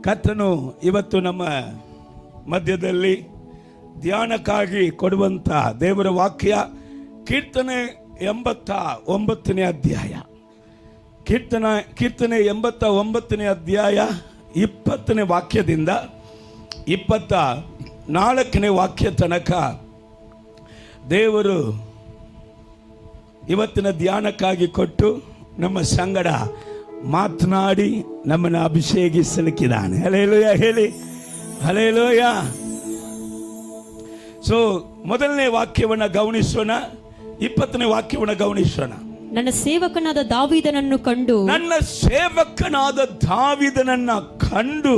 ಕರ್ತನು ಇವತ್ತು ನಮ್ಮ ಮಧ್ಯದಲ್ಲಿ ಧ್ಯಾನಕ್ಕಾಗಿ ಕೊಡುವಂಥ ದೇವರ ವಾಕ್ಯ ಕೀರ್ತನೆ 89ನೇ ಅಧ್ಯಾಯ. ಕೀರ್ತನೆ 89ನೇ ಅಧ್ಯಾಯ 20ನೇ ವಾಕ್ಯದಿಂದ 24ನೇ ವಾಕ್ಯ ತನಕ ದೇವರು ಇವತ್ತಿನ ಧ್ಯಾನಕ್ಕಾಗಿ ಕೊಟ್ಟು ನಮ್ಮ ಸಂಗಡ ಮಾತನಾಡಿ ನಮ್ಮನ್ನು ಅಭಿಷೇಕಿಸಲಿಕ್ಕಿದ್ದಾನೆ. ಹಲ್ಲೆಲೂಯಾ ಹೇಳಿ, ಹಲ್ಲೆಲೂಯಾ. ಸೊ ಮೊದಲನೇ ವಾಕ್ಯವನ್ನು ಗಮನಿಸೋಣ, 20ನೇ ವಾಕ್ಯವನ್ನು ಗಮನಿಸೋಣ. ನನ್ನ ಸೇವಕನಾದ ದಾವೀದನನ್ನು ಕಂಡು, ನನ್ನ ಸೇವಕನಾದ ದಾವೀದನನ್ನ ಕಂಡು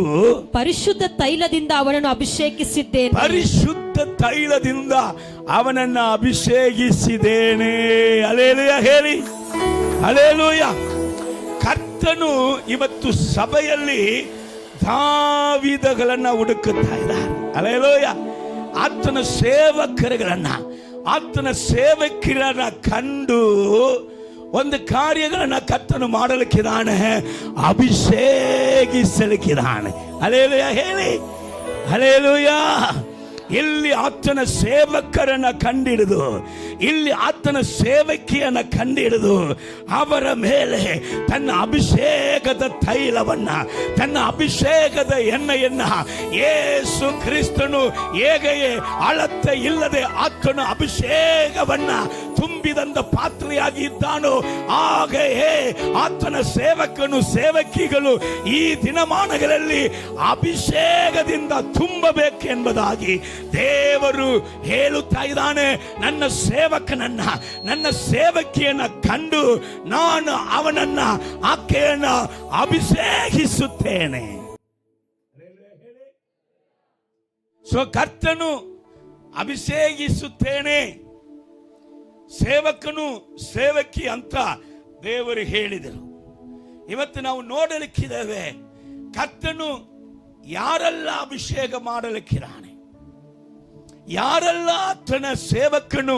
ಪರಿಶುದ್ಧ ತೈಲದಿಂದ ಅವನನ್ನು ಅಭಿಷೇಕಿಸಿದ್ದೇನೆ. ಪರಿಶುದ್ಧ ತೈಲದಿಂದ ಅವನನ್ನ ಅಭಿಷೇಕಿಸಿದ್ದೇನೆ. ಹಲ್ಲೆಲೂಯಾ ಹೇಳಿ, ಹಲ್ಲೆಲೂಯಾ. ಕರ್ತನು ಇವತ್ತು ಸಭೆಯಲ್ಲಿ ದಾವೀದಗಳನ್ನ ಹುಡುಕುತ್ತಾ ಇದ್ದಾರೆ. ಹಲ್ಲೆಲೂಯಾ. ಆತನ ಸೇವಕರುಗಳನ್ನ, ಆತನ ಸೇವಕರನ್ನ ಕಂಡು ಒಂದು ಕಾರ್ಯಗಳನ್ನ ಕರ್ತನು ಮಾಡಲಿಕ್ಕಿದ್ದಾನೆ, ಅಭಿಷೇಕಿಸಲಿಕ್ಕಿದ್ದಾನೆ. ಹಲ್ಲೆಲೂಯಾ ಹೇಳಿ, ಹಲ್ಲೆಲೂಯಾ. ಇಲ್ಲಿ ಆತನ ಸೇವಕರನ್ನ ಕಂಡಿಡಿದು, ಇಲ್ಲಿ ಆತನ ಸೇವಕಿಯನ್ನ ಕಂಡಿಡಿದು ಅವರ ಮೇಲೆ ತನ್ನ ಅಭಿಷೇಕದ ತೈಲವನ್ನ, ತನ್ನ ಅಭಿಷೇಕದ ಎಣ್ಣೆಯನ್ನ ಯೇಸು ಕ್ರಿಸ್ತನು ಹೇಗೆಯೇ ಅಳತೆ ಇಲ್ಲದೆ ಆತನ ಅಭಿಷೇಕವನ್ನ ತುಂಬಿದಂತ ಪಾತ್ರೆಯಾಗಿ ಇದ್ದಾನೋ ಹಾಗೆಯೇ ಆತನ ಸೇವಕನು, ಸೇವಕಿಗಳು ಈ ದಿನಮಾನಗಳಲ್ಲಿ ಅಭಿಷೇಕದಿಂದ ತುಂಬಬೇಕೆಂಬುದಾಗಿ ದೇವರು ಹೇಳುತ್ತಾ ಇದ್ದಾನೆ. ನನ್ನ ಸೇವಕನನ್ನ, ನನ್ನ ಸೇವಕಿಯನ್ನ ಕಂಡು ನಾನು ಅವನನ್ನ, ಆಕೆಯನ್ನ ಅಭಿಷೇಕಿಸುತ್ತೇನೆ. ಸೊ ಕರ್ತನು ಅಭಿಷೇಕಿಸುತ್ತೇನೆ, ಸೇವಕನು ಸೇವಕಿ ಅಂತ ದೇವರು ಹೇಳಿದರು. ಇವತ್ತು ನಾವು ನೋಡಲಿಕ್ಕಿದ್ದೇವೆ ಕರ್ತನು ಯಾರೆಲ್ಲ ಅಭಿಷೇಕ ಮಾಡಲಿಕ್ಕಿದ್ದಾನೆ, ಯಾರೆಲ್ಲ ತನ್ನ ಸೇವಕನು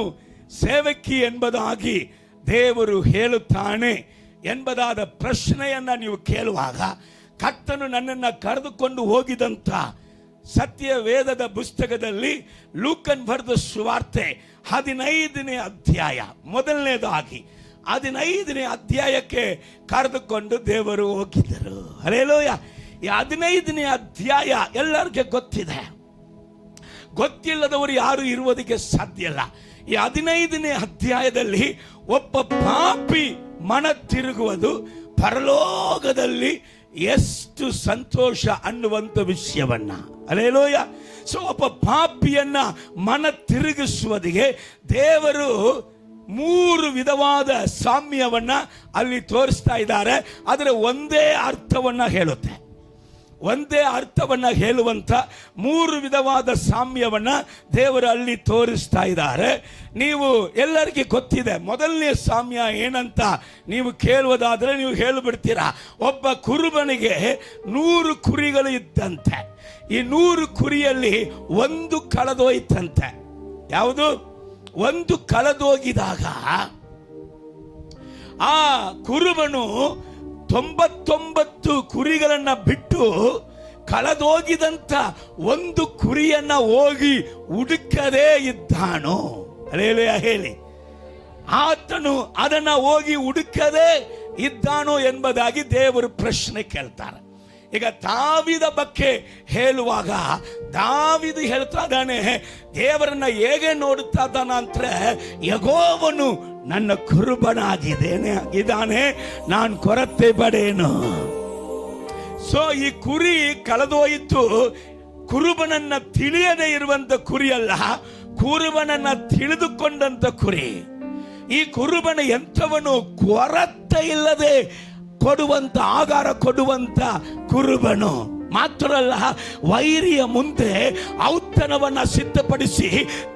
ಸೇವಕಿ ಎಂಬುದಾಗಿ ದೇವರು ಹೇಳುತ್ತಾನೆ ಎಂಬುದಾದ ಪ್ರಶ್ನೆಯನ್ನ ನೀವು ಕೇಳುವಾಗ, ಕರ್ತನು ನನ್ನನ್ನು ಕರೆದುಕೊಂಡು ಹೋಗಿದಂತ ಸತ್ಯ ವೇದದ ಪುಸ್ತಕದಲ್ಲಿ ಲೂಕನ್ ಬರೆದ ಸುವಾರ್ತೆ 15ನೇ ಅಧ್ಯಾಯ, ಮೊದಲನೇದಾಗಿ 15ನೇ ಅಧ್ಯಾಯಕ್ಕೆ ಕರೆದುಕೊಂಡು ದೇವರು ಹೋಗಿದ್ದರು. ಹಲ್ಲೆಲೂಯಾ. ಈ 15ನೇ ಅಧ್ಯಾಯ ಎಲ್ಲರಿಗೆ ಗೊತ್ತಿದೆ, ಗೊತ್ತಿಲ್ಲದವರು ಯಾರು ಇರುವುದಕ್ಕೆ ಸಾಧ್ಯ ಇಲ್ಲ. ಈ 15ನೇ ಅಧ್ಯಾಯದಲ್ಲಿ ಒಬ್ಬ ಪಾಪಿ ಮನ ತಿರುಗುವುದು ಪರಲೋಕದಲ್ಲಿ ಎಷ್ಟು ಸಂತೋಷ ಅನ್ನುವಂಥ ವಿಷಯವನ್ನ, ಹಲ್ಲೆಲೂಯಾ. ಸೊ ಒಬ್ಬ ಪಾಪಿಯನ್ನ ಮನ ತಿರುಗಿಸುವುದಿಗೆ ದೇವರು 3 ವಿಧವಾದ ಸಾಮ್ಯವನ್ನ ಅಲ್ಲಿ ತೋರಿಸ್ತಾ ಇದ್ದಾರೆ. ಆದರೆ ಒಂದೇ ಅರ್ಥವನ್ನ ಹೇಳುತ್ತೆ, ಒಂದೇ ಅರ್ಥವನ್ನ ಹೇಳುವಂತ 3 ವಿಧವಾದ ಸಾಮ್ಯವನ್ನ ದೇವರು ಅಲ್ಲಿ ತೋರಿಸ್ತಾ ಇದ್ದಾರೆ. ನೀವು ಎಲ್ಲರಿಗೆ ಗೊತ್ತಿದೆ. ಮೊದಲನೇ ಸಾಮ್ಯ ಏನಂತ ನೀವು ಕೇಳುವುದಾದ್ರೆ ನೀವು ಹೇಳಿಬಿಡ್ತೀರಾ. ಒಬ್ಬ ಕುರುಬನಿಗೆ 100 ಕುರಿಗಳು ಇದ್ದಂತೆ. ಈ 100 ಕುರಿಯಲ್ಲಿ ಒಂದು ಕಳೆದೋಯ್ತಂತೆ. ಯಾವುದು? ಒಂದು ಕಳೆದೋಗಿದಾಗ ಆ ಕುರುಬನು 99 ಕುರಿಗಳನ್ನ ಬಿಟ್ಟು ಕಳೆದೋಗಿದಂತ ಒಂದು ಕುರಿಯನ್ನ ಹೋಗಿ ಹುಡುಕದೇ ಇದ್ದಾನೋ. ಹಲ್ಲೆಲೂಯಾ ಹೇಳಿ. ಆತನು ಅದನ್ನ ಹೋಗಿ ಹುಡುಕದೇ ಇದ್ದಾನೋ ಎಂಬುದಾಗಿ ದೇವರು ಪ್ರಶ್ನೆ ಕೇಳ್ತಾರೆ. ಈಗ ದಾವೀದ ಬಗ್ಗೆ ಹೇಳುವಾಗ ದಾವೀದ ಹೇಳ್ತಾ ಇದ್ದಾನೆ, ದೇವರನ್ನ ಹೇಗೆ ನೋಡುತ್ತಾ ಇದ್ದಾನ ಅಂದ್ರೆ, ಯೆಹೋವನು ನನ್ನ ಕುರುಬನಾಗಿದ್ದಾನೆ, ನಾನು ಕೊರತೆ ಪಡೇನು. ಸೊ ಈ ಕುರಿ ಕಳೆದೋಯಿತು. ಕುರುಬನನ್ನ ತಿಳಿಯದೇ ಇರುವಂತ ಕುರಿ ಅಲ್ಲ, ಕುರುಬನನ್ನ ತಿಳಿದುಕೊಂಡಂತ ಕುರಿ. ಈ ಕುರುಬನ ಎಂಥವನು? ಕೊರತೆ ಇಲ್ಲದೆ ಕೊಡುವಂತ, ಆಹಾರ ಕೊಡುವಂತ ಕುರುಬನು. ಮಾತ್ರ ಅಲ್ಲ, ವೈರಿಯ ಮುಂದೆ ಔತಣವನ್ನ ಸಿದ್ಧಪಡಿಸಿ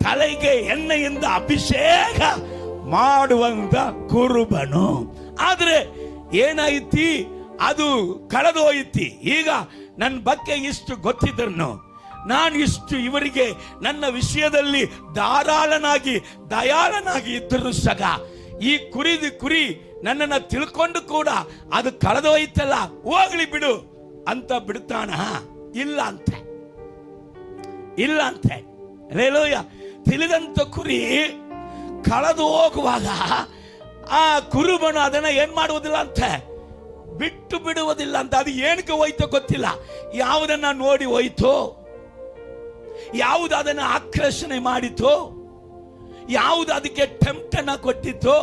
ತಲೆಗೆ ಎಣ್ಣೆಯಿಂದ ಅಭಿಷೇಕ ಮಾಡುವಂತ ಕುರುಬನು. ಆದ್ರೆ ಏನಾಯ್ತಿ? ಅದು ಕಳೆದೋಯ್ತಿ. ಈಗ ನನ್ನ ಬಗ್ಗೆ ಇಷ್ಟು ಗೊತ್ತಿದ್ರು, ನಾನು ಇಷ್ಟು ಇವರಿಗೆ ನನ್ನ ವಿಷಯದಲ್ಲಿ ದಯಾಳನಾಗಿ ಇದ್ದರೂ ಸಹ ಈ ಕುರಿ ನನ್ನನ್ನು ತಿಳ್ಕೊಂಡು ಕೂಡ ಅದು ಕಳೆದೋಯ್ತಲ್ಲ, ಹೋಗ್ಲಿ ಬಿಡು, ಅಂತ ಬಿಡ್ತಾನ? ಇಲ್ಲ ಅಂತೆ, ಇಲ್ಲ ಅಂತೆ. ಹಲ್ಲೆಲೂಯಾ. ತಿಳಿದಂತ ಕುರಿ ಕಳೆದು ಹೋಗುವಾಗ ಆ ಕುರುಬನು ಅದನ್ನ ಏನ್ ಮಾಡುವುದಿಲ್ಲ ಅಂತೆ, ಬಿಟ್ಟು ಬಿಡುವುದಿಲ್ಲ ಅಂತ. ಅದು ಏನಕ್ಕೆ ಹೋಯ್ತೋ ಗೊತ್ತಿಲ್ಲ. ಯಾವುದನ್ನ ನೋಡಿ ಹೋಯ್ತೋ, ಯಾವುದು ಅದನ್ನ ಆಕರ್ಷಣೆ ಮಾಡಿತೋ, ಯಾವುದು ಅದಕ್ಕೆ ಟೆಂಪ್ಟನ್ನ ಕೊಟ್ಟಿತ್ತು,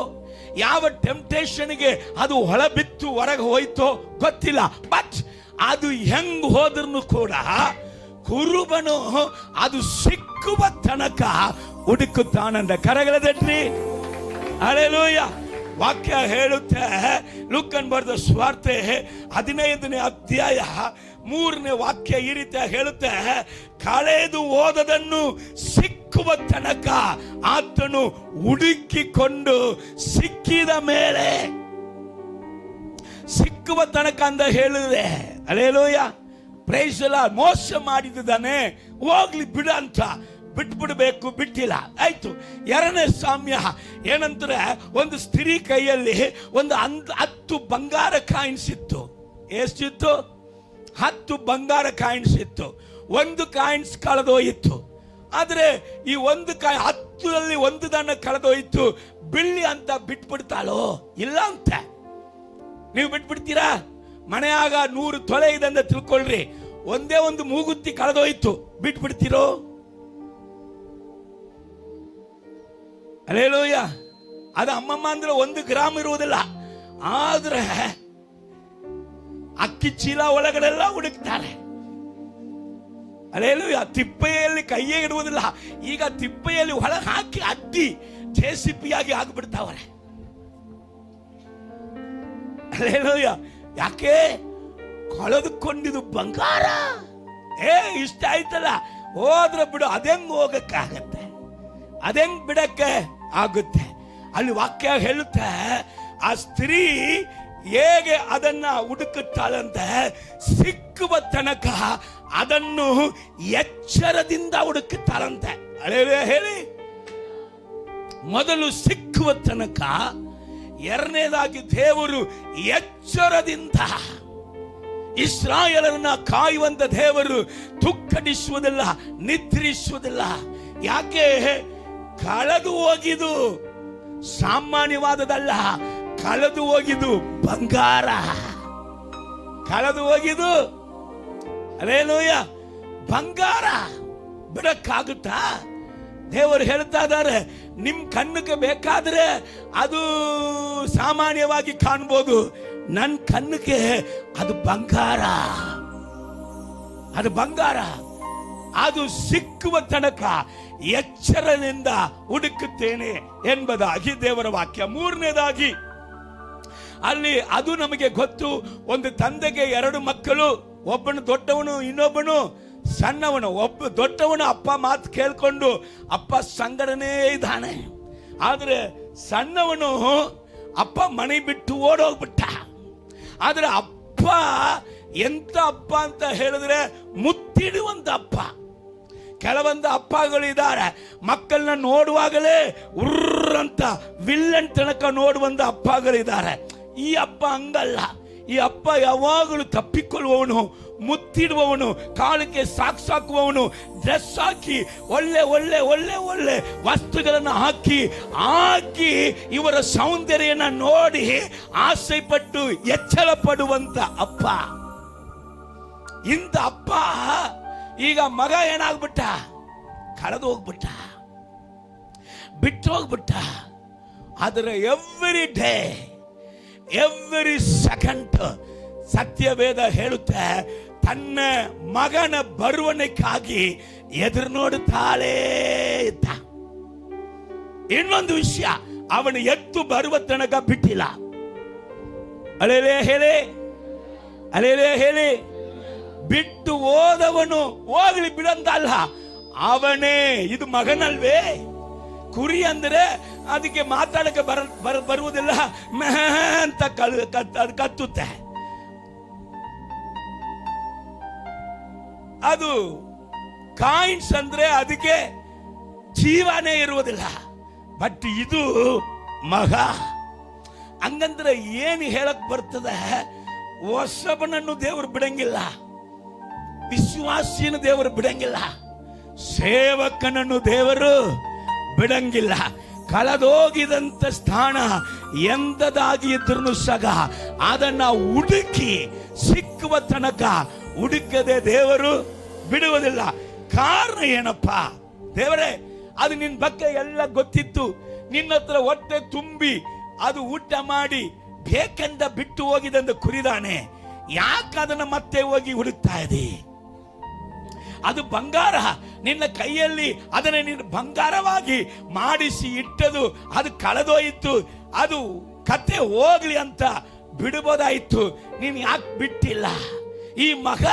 ಯಾವ ಟೆಂಪ್ಟೇಷನ್ಗೆ ಅದು ಹೊಳಬಿತ್ತು ಹೊರಗೆ ಹೋಯ್ತೋ ಗೊತ್ತಿಲ್ಲ. ಬಟ್ ಅದು ಹೆಂಗ್ ಹೋದ್ರೂ ಕೂಡ ಕುರುಬನು ಅದು ಸಿಕ್ಕುವ ತನಕ ಹುಡುಕುತ್ತಾನಂದ. ಕರಗಳದಟ್ರಿ. ಹಲ್ಲೆಲೂಯಾ. ವಾಕ್ಯ ಹೇಳುತ್ತೆ, ಲೂಕನ್ ಬರೆದ ಸುವಾರ್ತೆ 15ನೇ ಅಧ್ಯಾಯ 3ನೇ ವಾಕ್ಯ ಈ ರೀತಿ ಹೇಳುತ್ತೆ, ಕಳೆದು ಹೋದದನ್ನು ಸಿಕ್ಕುವ ತನಕ ಆತನು ಹುಡುಕಿಕೊಂಡು ಸಿಕ್ಕಿದ ಮೇಲೆ, ಸಿಕ್ಕುವ ತನಕ ಅಂತ ಹೇಳಿದ್ರೆ ಹಲ್ಲೆಲೂಯಾ ಪ್ರೈಸ್ ದಿ ಲಾರ್ಡ್. ಮೋಸ ಮಾಡಿದ್ದಾನೆ, ಹೋಗ್ಲಿ ಬಿಡ ಅಂತ ಬಿಟ್ಬಿಡ್ಬೇಕು, ಬಿಟ್ಟಿಲ್ಲ. ಆಯ್ತು. 2ನೇ ಸಾಮ್ಯ ಏನಂದ್ರೆ, ಒಂದು ಸ್ತ್ರೀ ಕೈಯಲ್ಲಿ ಒಂದು 10 ಬಂಗಾರ ಕಾಯಿನ್ಸ್ ಇತ್ತು. ಎಷ್ಟಿತ್ತು? 10 ಬಂಗಾರ ಕಾಯಿನ್ಸ್ ಇತ್ತು. ಒಂದು ಕಾಯಿನ್ಸ್ ಕಳೆದೋಯಿತು. ಆದ್ರೆ ಈ ಒಂದು 10ರಲ್ಲಿ ಒಂದು ದನ್ನ ಕಳೆದೋಯ್ತು. ಬಿಳ್ಳಿ ಅಂತ ಬಿಟ್ಬಿಡ್ತಾಳೋ? ಇಲ್ಲ ಅಂತ. ನೀವು ಬಿಟ್ಬಿಡ್ತೀರಾ? ಮನೆಯಾಗ 100 ತೊಲೆ ಇದೆ ಅಂತ ತಿಳ್ಕೊಳ್ರಿ, ಒಂದೇ ಒಂದು ಮೂಗುತ್ತಿ ಕಳೆದೋಯ್ತು, ಬಿಟ್ಬಿಡ್ತೀರೋ? ಹಲ್ಲೆಲೂಯಾ. ಅದು ಅಮ್ಮಮ್ಮ ಅಂದ್ರೆ 1 ಗ್ರಾಮ್ ಇರುವುದಿಲ್ಲ. ಆದ್ರೆ ಅಕ್ಕಿ ಚೀಲ ಒಳಗಡೆಲ್ಲ ಹುಡುಕ್ತಾರೆ. ಹಲ್ಲೆಲೂಯಾ. ತಿಪ್ಪೆಯಲ್ಲಿ ಕೈಯೇ ಇಡುವುದಿಲ್ಲ. ಈಗ ತಿಪ್ಪೆಯಲ್ಲಿ ಒಳಗೆ ಹಾಕಿ ಅಡ್ಡಿ ಜೆಸಿಪಿಯಾಗಿ ಆಗಿಬಿಡ್ತಾವ್ರೆ. ಹಲ್ಲೆಲೂಯಾ. ಯಾಕೆ? ಕಳೆದುಕೊಂಡಿದ್ದು ಬಂಗಾರ. ಇಷ್ಟ ಆಯ್ತಲ್ಲ, ಹೋದ್ರೆ ಬಿಡು, ಅದೆಂಗ್ ಹೋಗಕ್ಕಾಗತ್ತೆ, ಅದೆಂಗ್ ಬಿಡಕ್ಕೆ ಆಗುತ್ತೆ? ಅಲ್ಲಿ ವಾಕ್ಯ ಹೇಳುತ್ತೆ, ಆ ಸ್ತ್ರೀ ಹೇಗೆ ಅದನ್ನ ಹುಡುಕುತ್ತಾಳಂತೆ, ಸಿಕ್ಕುವ ತನಕ ಅದನ್ನು ಎಚ್ಚರದಿಂದ ಹುಡುಕುತ್ತಾಳಂತೆ. ಹೇಳಿ, ಮೊದಲು ಸಿಕ್ಕುವ ತನಕ, 2ನೇದಾಗಿ ದೇವರು ಎಚ್ಚರದಿಂದ ಇಸ್ರಾಯೇಲರನ್ನ ಕಾಯುವಂತ ದೇವರು ತುಕ್ಕಡಿಸುವುದಿಲ್ಲ, ನಿದ್ರಿಸುವುದಿಲ್ಲ. ಯಾಕೆ? ಕಳೆದು ಹೋಗಿದು ಸಾಮಾನ್ಯವಾದದಲ್ಲ, ಕಳೆದು ಹೋಗಿದು ಬಂಗಾರ, ಕಳೆದು ಹೋಗಿದು ಹಲ್ಲೆಲೂಯಾ ಬಂಗಾರ. ಬಿಡಕ್ಕಾಗುತ್ತಾ? ದೇವರು ಹೇಳ್ತಾ ಇದ್ದಾರೆ, ನಿಮ್ ಕಣ್ಣಿಗೆ ಬೇಕಾದ್ರೆ ಅದು ಸಾಮಾನ್ಯವಾಗಿ ಕಾಣ್ಬೋದು, ನನ್ನ ಕಣ್ಣಿಗೆ ಅದು ಬಂಗಾರ, ಅದು ಬಂಗಾರ. ಅದು ಸಿಕ್ಕುವ ತನಕ ಎಚ್ಚರದಿಂದ ಹುಡುಕುತ್ತೇನೆ ಎಂಬುದಾಗಿ ದೇವರ ವಾಕ್ಯ. 3ನೇದಾಗಿ ಅಲ್ಲಿ ಅದು ನಮಗೆ ಗೊತ್ತು, ಒಂದು ತಂದೆಗೆ 2 ಮಕ್ಕಳು, ಒಬ್ಬನು ದೊಡ್ಡವನು, ಇನ್ನೊಬ್ಬನು ಸಣ್ಣವನು. ಒಬ್ಬ ದೊಡ್ಡವನು ಅಪ್ಪ ಮಾತು ಕೇಳ್ಕೊಂಡು ಅಪ್ಪ ಸಂಗಡನೇ ಇದ್ದಾನೆ. ಆದ್ರೆ ಸಣ್ಣವನು ಅಪ್ಪ ಮನೆ ಬಿಟ್ಟು ಓಡೋಗ್ಬಿಟ್ಟ. ಆದ್ರೆ ಅಪ್ಪ ಎಂತ ಅಪ್ಪ ಅಂತ ಹೇಳಿದ್ರೆ ಮುತ್ತಿಡುವಂತ ಅಪ್ಪ. ಕೆಲವೊಂದು ಅಪ್ಪಗಳಿದ್ದಾರೆ, ಮಕ್ಕಳನ್ನ ನೋಡುವಾಗಲೇ ಉರ್ರಂತ ವಿಲ್ಲನ್ ತನಕ ನೋಡುವಂತ ಅಪ್ಪಗಳಿದ್ದಾರೆ. ಈ ಅಪ್ಪ ಹಂಗಲ್ಲ. ಈ ಅಪ್ಪ ಯಾವಾಗಲೂ ತಪ್ಪಿಕೊಳ್ಳುವವನು, ಮುತ್ತಿಡುವವನು, ಕಾಲಕ್ಕೆ ಸಾಕ್ಸಾಕುವವನು, ಡ್ರೆಸ್ ಹಾಕಿ ಒಳ್ಳೆ ಒಳ್ಳೆ ಒಳ್ಳೆ ಒಳ್ಳೆ ವಸ್ತುಗಳನ್ನು ಹಾಕಿ ಹಾಕಿ ಇವರ ಸೌಂದರ್ಯನ ನೋಡಿ ಆಸೆ ಪಟ್ಟು ಎಚ್ಚರ ಪಡುವಂತ ಅಪ್ಪ. ಇಂಥ ಅಪ್ಪ ಈಗ ಮಗ ಏನಾಗ್ಬಿಟ್ಟ? ಕಳೆದು ಹೋಗ್ಬಿಟ್ಟ, ಬಿಟ್ಟು ಹೋಗ್ಬಿಟ್ಟ. ಆದರೆ ಎವ್ರಿ ಡೇ, ಎವ್ರಿ ಸೆಕೆಂಡ್ ಸತ್ಯವೇದ ಹೇಳುತ್ತೆ, ತನ್ನ ಮಗನ ಬರುವಣಕ್ಕಾಗಿ ಎದುರು ನೋಡುತ್ತಾಳೇ ಇದ್ದ. ಇನ್ನೊಂದು ವಿಷಯ, ಅವನು ಎತ್ತು ಬರುವ ತನಕ ಬಿಟ್ಟಿಲ್ಲ. ಅಲೇಲೇ ಹೇಳಿ, ಅಲೇಲೇ ಹೇಳಿ. ಬಿಟ್ಟು ಹೋದವನು ಹೋಗ್ಲಿ ಬಿಡಂತಲ್ಲ, ಅವನೇ. ಇದು ಮಗನಲ್ವೇ? ಕುರಿ ಅಂದ್ರೆ ಅದಕ್ಕೆ ಮಾತಾಡಕ್ಕೆ ಬರುವುದಿಲ್ಲ, ಅಂತ ಕತ್ತುತ್ತೆ. ಅದು ಕಾಯಿನ್ಸ್ ಅಂದ್ರೆ ಅದಕ್ಕೆ ಜೀವನೇ ಇರುವುದಿಲ್ಲ. ಬಟ್ ಇದು ಮಗ. ಹಂಗಂದ್ರೆ ಏನು ಹೇಳಕ್ ಬರ್ತದೆ? ಹೊಸಬನನ್ನು ದೇವರು ಬಿಡಂಗಿಲ್ಲ, ವಿಶ್ವಾಸಿಯನ್ನು ದೇವರು ಬಿಡಂಗಿಲ್ಲ, ಸೇವಕನನ್ನು ದೇವರು ಬಿಡಂಗಿಲ್ಲ. ಕಳೆದೋಗಿದಂತ ಸ್ಥಾನ ಎಂದದಾಗಿ ಇದ್ರೂ ಸಹ ಅದನ್ನ ಹುಡುಕಿ ಸಿಕ್ಕುವ ತನಕ ಹುಡುಕದೆ ದೇವರು ಬಿಡುವುದಿಲ್ಲ. ಕಾರಣ ಏನಪ್ಪ? ದೇವರೇ, ಅದು ನಿನ್ನ ಬಗ್ಗೆ ಎಲ್ಲ ಗೊತ್ತಿತ್ತು, ನಿನ್ನ ಹತ್ರ ಹೊಟ್ಟೆ ತುಂಬಿ ಅದು ಊಟ ಮಾಡಿ ಬೇಕೆಂದ ಬಿಟ್ಟು ಹೋಗಿದಂದು ಕುರಿದಾನೆ, ಯಾಕೆ ಅದನ್ನ ಮತ್ತೆ ಹೋಗಿ ಹುಡುಕ್ತಾ ಇದೆ? ಅದು ಬಂಗಾರ, ನಿನ್ನ ಕೈಯಲ್ಲಿ ಅದನ್ನ ನೀನು ಬಂಗಾರವಾಗಿ ಮಾಡಿಸಿ ಇಟ್ಟದು ಅದು ಕಳೆದೋಯಿತು, ಅದು ಕತೆ ಹೋಗ್ಲಿ ಅಂತ ಬಿಡಬಹುದಾಯಿತು, ನೀನು ಯಾಕೆ ಬಿಟ್ಟಿಲ್ಲ? ಈ ಮಗ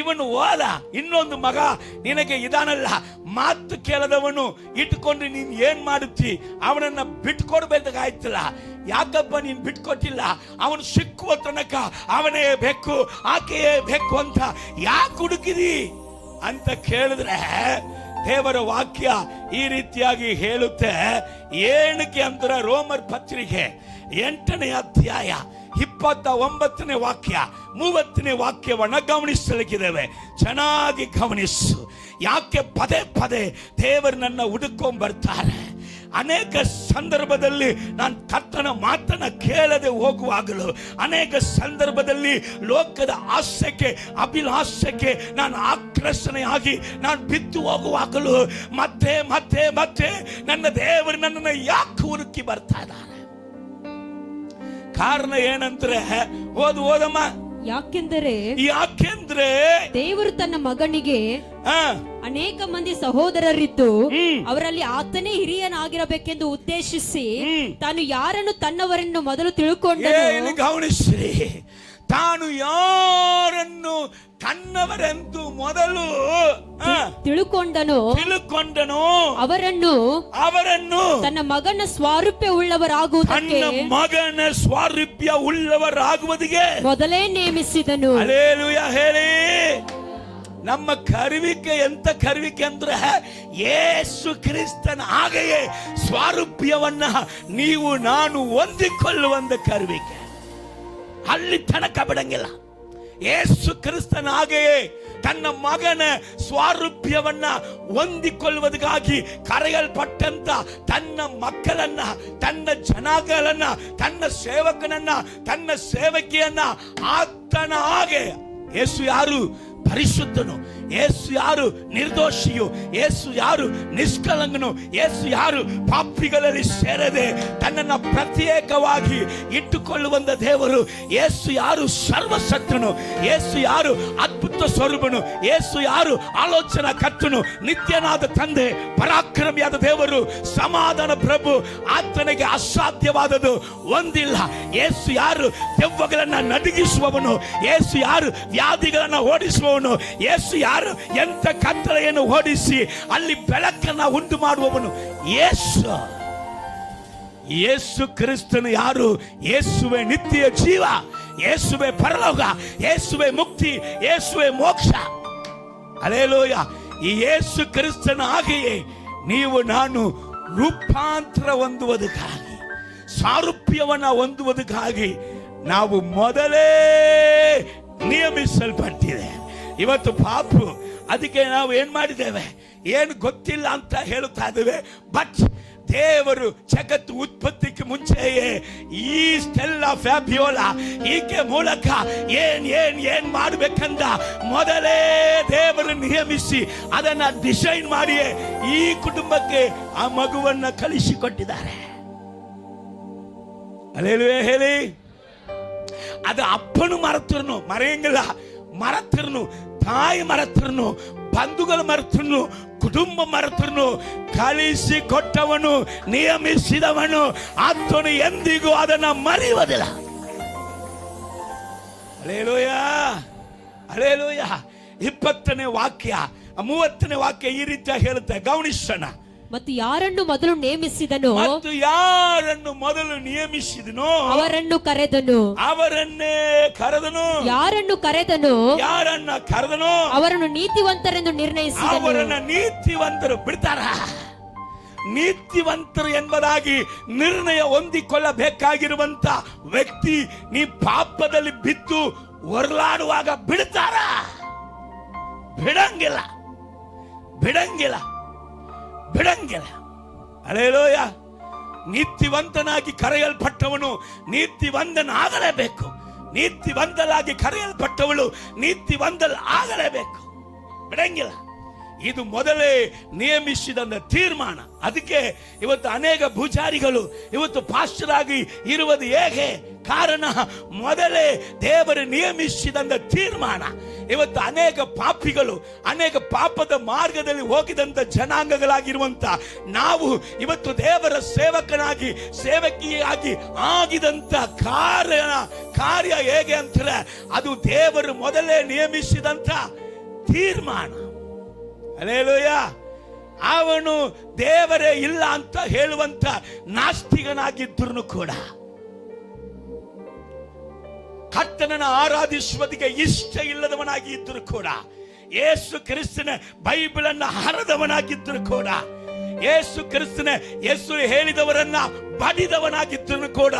ಇವನು ಹೋದ, ಇನ್ನೊಂದು ಮಗ ನಿನಗೆ ಇದಾನಲ್ಲ, ಮಾತು ಕೇಳದವನು ಇಟ್ಕೊಂಡು ನೀನ್ ಏನ್ ಮಾಡುತ್ತಿ? ಅವನನ್ನ ಬಿಟ್ಕೊಡ್ಬೇಕಾಯ್ತಲ್ಲ, ಯಾಕಪ್ಪ ನೀನ್ ಬಿಟ್ಕೊಟ್ಟಿಲ್ಲ? ಅವನು ಸಿಕ್ಕುವ ತನಕ ಅವನೇ ಬೇಕು, ಆಕೆಯೇ ಬೇಕು ಅಂತ ಯಾಕೆ ಹುಡುಕಿದಿ ಅಂತ ಕೇಳಿದ್ರೆ ದೇವರ ವಾಕ್ಯ ಈ ರೀತಿಯಾಗಿ ಹೇಳುತ್ತೆ. ಏನಕ್ಕೆ ಅಂದ್ರೆ ರೋಮರ್ ಪತ್ರಿಕೆ 8ನೇ ಅಧ್ಯಾಯ 29ನೇ ವಾಕ್ಯ 30ನೇ ವಾಕ್ಯವನ್ನ ಗಮನಿಸಲಿಕ್ಕಿದ್ದೇವೆ. ಚೆನ್ನಾಗಿ ಗಮನಿಸು. ಯಾಕೆ ಪದೇ ಪದೇ ದೇವರು ನನ್ನ ಹುಡುಕೊಂಡ್ ಬರ್ತಾರೆ? ಅನೇಕ ಸಂದರ್ಭದಲ್ಲಿ ನಾನು ಕರ್ತನ ಮಾತನ್ನ ಕೇಳದೆ ಹೋಗುವಾಗಲೂ, ಅನೇಕ ಸಂದರ್ಭದಲ್ಲಿ ಲೋಕದ ಆಸೆಗೆ ಅಭಿಲಾಷಕ್ಕೆ ನಾನು ಆಕರ್ಷಣೆಯಾಗಿ ನಾನು ಬಿದ್ದು ಹೋಗುವಾಗಲೂ ಮತ್ತೆ ಮತ್ತೆ ಮತ್ತೆ ನನ್ನ ದೇವರು ನನ್ನನ್ನು ಯಾಕೆ ಹುಡುಕಿ ಬರ್ತಾ ಇದ್ದಾನೆ? ಕಾರಣ ಏನಂದ್ರೆ, ಓದಮ್ಮ, ಯಾಕೆಂದ್ರೆ ದೇವರು ತನ್ನ ಮಗನಿಗೆ ಅನೇಕ ಮಂದಿ ಸಹೋದರರಿದ್ದು ಅವರಲ್ಲಿ ಆತನೇ ಹಿರಿಯನಾಗಿರಬೇಕೆಂದು ಉದ್ದೇಶಿಸಿ ತಾನು ಯಾರನ್ನು ತನ್ನವರನ್ನು ಮೊದಲು ತಿಳ್ಕೊಂಡನು. ಗಮನಿಸ್ರಿ, ತಾನು ಯಾರನ್ನು ತನ್ನವರೆಂದು ಮೊದಲು ತಿಳುಕೊಂಡನು ಅವರನ್ನು ತನ್ನ ಮಗನ ಸ್ವಾರೂಪ್ಯ ಉಳ್ಳವರಾಗುವುದಕ್ಕೆ ಮೊದಲೇ ನೇಮಿಸಿದನು. ಹಲ್ಲೆಲೂಯಾ ಹೇಳಿ. ನಮ್ಮ ಕರುವಿಕೆ ಎಂತ ಕರುವಿಕೆ ಅಂದ್ರೆ ಯೇಸು ಕ್ರಿಸ್ತನ ಹಾಗೆಯೇ ಸ್ವಾರೂಪ್ಯವನ್ನ ನೀವು ನಾನು ಹೊಂದಿಕೊಳ್ಳುವಂತ ಕರುವಿಕೆ. ಅಲ್ಲಿ ತನಕ ಬಿಡಂಗಿಲ್ಲ. ಯೇಸು ಕ್ರಿಸ್ತನ ಹಾಗೆಯೇ ತನ್ನ ಮಗನ ಸ್ವಾರೂಪ್ಯವನ್ನ ಹೊಂದಿಕೊಳ್ಳುವುದಕ್ಕಾಗಿ ಕರೆಯಲ್ಪಟ್ಟಂತ ತನ್ನ ಮಕ್ಕಳನ್ನ, ತನ್ನ ಜನಾಂಗಗಳನ್ನ, ತನ್ನ ಸೇವಕನನ್ನ, ತನ್ನ ಸೇವಕಿಯನ್ನ ಆತನ ಹಾಗೆ. ಯೇಸು ಯಾರು? ಪರಿಶುದ್ಧನು. ಯೇಸು ಯಾರು? ನಿರ್ದೋಷಿಯು. ಯೇಸು ಯಾರು? ನಿಷ್ಕಲಂಕನು. ಯೇಸು ಯಾರು? ಪಾಪಿಗಳಲ್ಲಿ ಸೇರದೆ ತನ್ನನ್ನು ಪ್ರತ್ಯೇಕವಾಗಿ ಇಟ್ಟುಕೊಳ್ಳುವಂತ ದೇವರು. ಯೇಸು ಯಾರು? ಸರ್ವಶಕ್ತನು. ಯೇಸು ಯಾರು? ಅದ್ಭುತ ಸ್ವರೂಪನು. ಯೇಸು ಯಾರು? ಆಲೋಚನಾ ಕರ್ತನು, ನಿತ್ಯನಾದ ತಂದೆ, ಪರಾಕ್ರಮಿಯಾದ ದೇವರು, ಸಮಾಧಾನ ಪ್ರಭು. ಆತನಿಗೆ ಅಸಾಧ್ಯವಾದದ್ದು ಒಂದಿಲ್ಲ. ಯೇಸು ಯಾರು? ದೆವ್ವಗಳನ್ನ ನಡುಗಿಸುವವನು. ಯೇಸು ಯಾರು? ವ್ಯಾಧಿಗಳನ್ನ ಓಡಿಸುವವನು. ಯೇಸು ಯಾರು? ಎಂತ ಕತ್ತಲೆಯನ್ನು ಓಡಿಸಿ ಅಲ್ಲಿ ಬೆಳಕನ್ನ ಉಂಟು ಮಾಡುವವನು ಯೇಸು. ಯೇಸು ಕ್ರಿಸ್ತನು ಯಾರು? ಯೇಸುವೆ ನಿತ್ಯ ಜೀವ, ಯೇಸುವೆ ಪರಲೋಕ, ಯೇಸುವೆ ಮುಕ್ತಿ, ಯೇಸುವೆ ಮೋಕ್ಷ. ಹಲ್ಲೆಲೂಯಾ. ಈ ಯೇಸು ಕ್ರಿಸ್ತನ ಹಾಗೆಯೇ ನೀವು ನಾನು ರೂಪಾಂತರ ಹೊಂದುವುದಕ್ಕಾಗಿ, ಸಾರೂಪ್ಯವನ್ನ ಹೊಂದುವುದಕ್ಕಾಗಿ ನಾವು ಮೊದಲೇ ನಿಯಮಿಸಲ್ಪಟ್ಟಿದೆ. ಇವತ್ತು ಪಾಪು, ಅದಕ್ಕೆ ನಾವು ಏನ್ ಮಾಡಿದ್ದೇವೆ? ಏನು ಗೊತ್ತಿಲ್ಲ ಅಂತ ಹೇಳುತ್ತಾ ಇದ್ದೇವೆ. ಬಟ್ ದೇವರು ಜಗತ್ತು ಉತ್ಪತ್ತಿಗೆ ಮುಂಚೆಯೇ ಈ ಸ್ಟೆಲ್ಲಾ ಫ್ಯಾಬಿಯೋಲಾ ಈಕೆ ಮೂಲಕ ಏನ್ ಮಾಡಬೇಕಂದ ಮೊದಲೇ ದೇವರು ನಿಯಮಿಸಿ ಅದನ್ನ ಡಿಸೈನ್ ಮಾಡಿಯೇ ಈ ಕುಟುಂಬಕ್ಕೆ ಆ ಮಗುವನ್ನ ಕಳಿಸಿಕೊಟ್ಟಿದ್ದಾರೆ. ಹಲ್ಲೆಲೂಯಾ ಹೇಳಿ. ಅದು ಅಪ್ಪನು ಮರೆಯಂಗಿಲ್ಲ, ಮರೆತಿರ್ನು, ತಾಯಿ ಮರೆತಿರ್ನು, ಬಂಧುಗಳು ಮರೆತಿರ್ನು, ಕುಟುಂಬ ಮರೆತಿರ್ನು, ಕಳಿಸಿ ಕೊಟ್ಟವನು, ನಿಯಮಿಸಿದವನು ಆತನು ಎಂದಿಗೂ ಅದನ್ನ ಮರೆಯುವುದಿಲ್ಲ. Hallelujah, hallelujah. 20ನೇ ವಾಕ್ಯ 30ನೇ ವಾಕ್ಯ ಈ ರೀತಿ ಹೇಳುತ್ತೆ, ಗಮನಿಸೋಣ. ಮತ್ತು ಯಾರನ್ನು ಮೊದಲು ನೇಮಿಸಿದನು ಅವರನ್ನು ಕರೆದನು. ಯಾರನ್ನು ಕರೆದನು ಅವರನ್ನು ನೀತಿವಂತರೆಂದು ನಿರ್ಣಯಿಸಿದನು. ನೀತಿವಂತರು ಬಿಡ್ತಾರ? ನೀತಿವಂತರು ಎಂಬುದಾಗಿ ನಿರ್ಣಯ ಹೊಂದಿಕೊಳ್ಳಬೇಕಾಗಿರುವಂತ ವ್ಯಕ್ತಿ ನೀ ಪಾಪದಲ್ಲಿ ಬಿದ್ದು ಹೊರಲಾಡುವಾಗ ಬಿಡ್ತಾರ? ಬಿಡಂಗಿಲ್ಲ, ಬಿಡಂಗಿಲ್ಲ, ಬಿಡಂಗಿಲ್ಲ. ಹಲ್ಲೆಲೂಯ. ನೀತಿವಂತನಾಗಿ ಕರೆಯಲ್ಪಟ್ಟವನು ನೀತಿವಂತನಾಗಲೇಬೇಕು. ನೀತಿವಂತಲಾಗಿ ಕರೆಯಲ್ಪಟ್ಟವಳು ನೀತಿವಂತಲಾಗಲೇಬೇಕು. ಬಿಡಂಗಿಲ್ಲ. ಇದು ಮೊದಲೇ ನೇಮಿಸಿದ ತೀರ್ಮಾನ. ಅದಕ್ಕೆ ಇವತ್ತು ಅನೇಕ ಪೂಜಾರಿಗಳು ಇವತ್ತು ಪಾಸ್ಟರ್ ಆಗಿ ಇರುವುದು ಹೇಗೆ? ಕಾರಣ ಮೊದಲೇ ದೇವರು ನೇಮಿಸಿದ ತೀರ್ಮಾನ. ಇವತ್ತು ಅನೇಕ ಪಾಪಿಗಳು, ಅನೇಕ ಪಾಪದ ಮಾರ್ಗದಲ್ಲಿ ಹೋಗಿದಂತ ಜನಾಂಗಗಳಾಗಿರುವಂತ ನಾವು ಇವತ್ತು ದೇವರ ಸೇವಕಿಯಾಗಿ ಆಗಿದಂತ ಕಾರ್ಯ ಹೇಗೆ ಅಂತಾರೆ? ಅದು ದೇವರು ಮೊದಲೇ ನೇಮಿಸಿದಂತ ತೀರ್ಮಾನ. ಹಲ್ಲೆಲೂಯ. ಅವನು ದೇವರೇ ಇಲ್ಲ ಅಂತ ಹೇಳುವಂತ ನಾಸ್ತಿಕನಾಗಿದ್ದರೂ ಕೂಡ, ಕರ್ತನನ್ನು ಆರಾಧಿಸುವುದಕ್ಕೆ ಇಷ್ಟ ಇಲ್ಲದವನಾಗಿ ಇದ್ದರೂ ಕೂಡ, ಯೇಸು ಕ್ರಿಸ್ತನ ಬೈಬಲ್ ಅನ್ನು ಹರದವನಾಗಿದ್ದರೂ ಕೂಡ, ಯೇಸು ಕ್ರಿಸ್ತನ ಹೆಸರು ಹೇಳಿದವರನ್ನ ಬಡಿದವನಾಗಿದ್ದರೂ ಕೂಡ,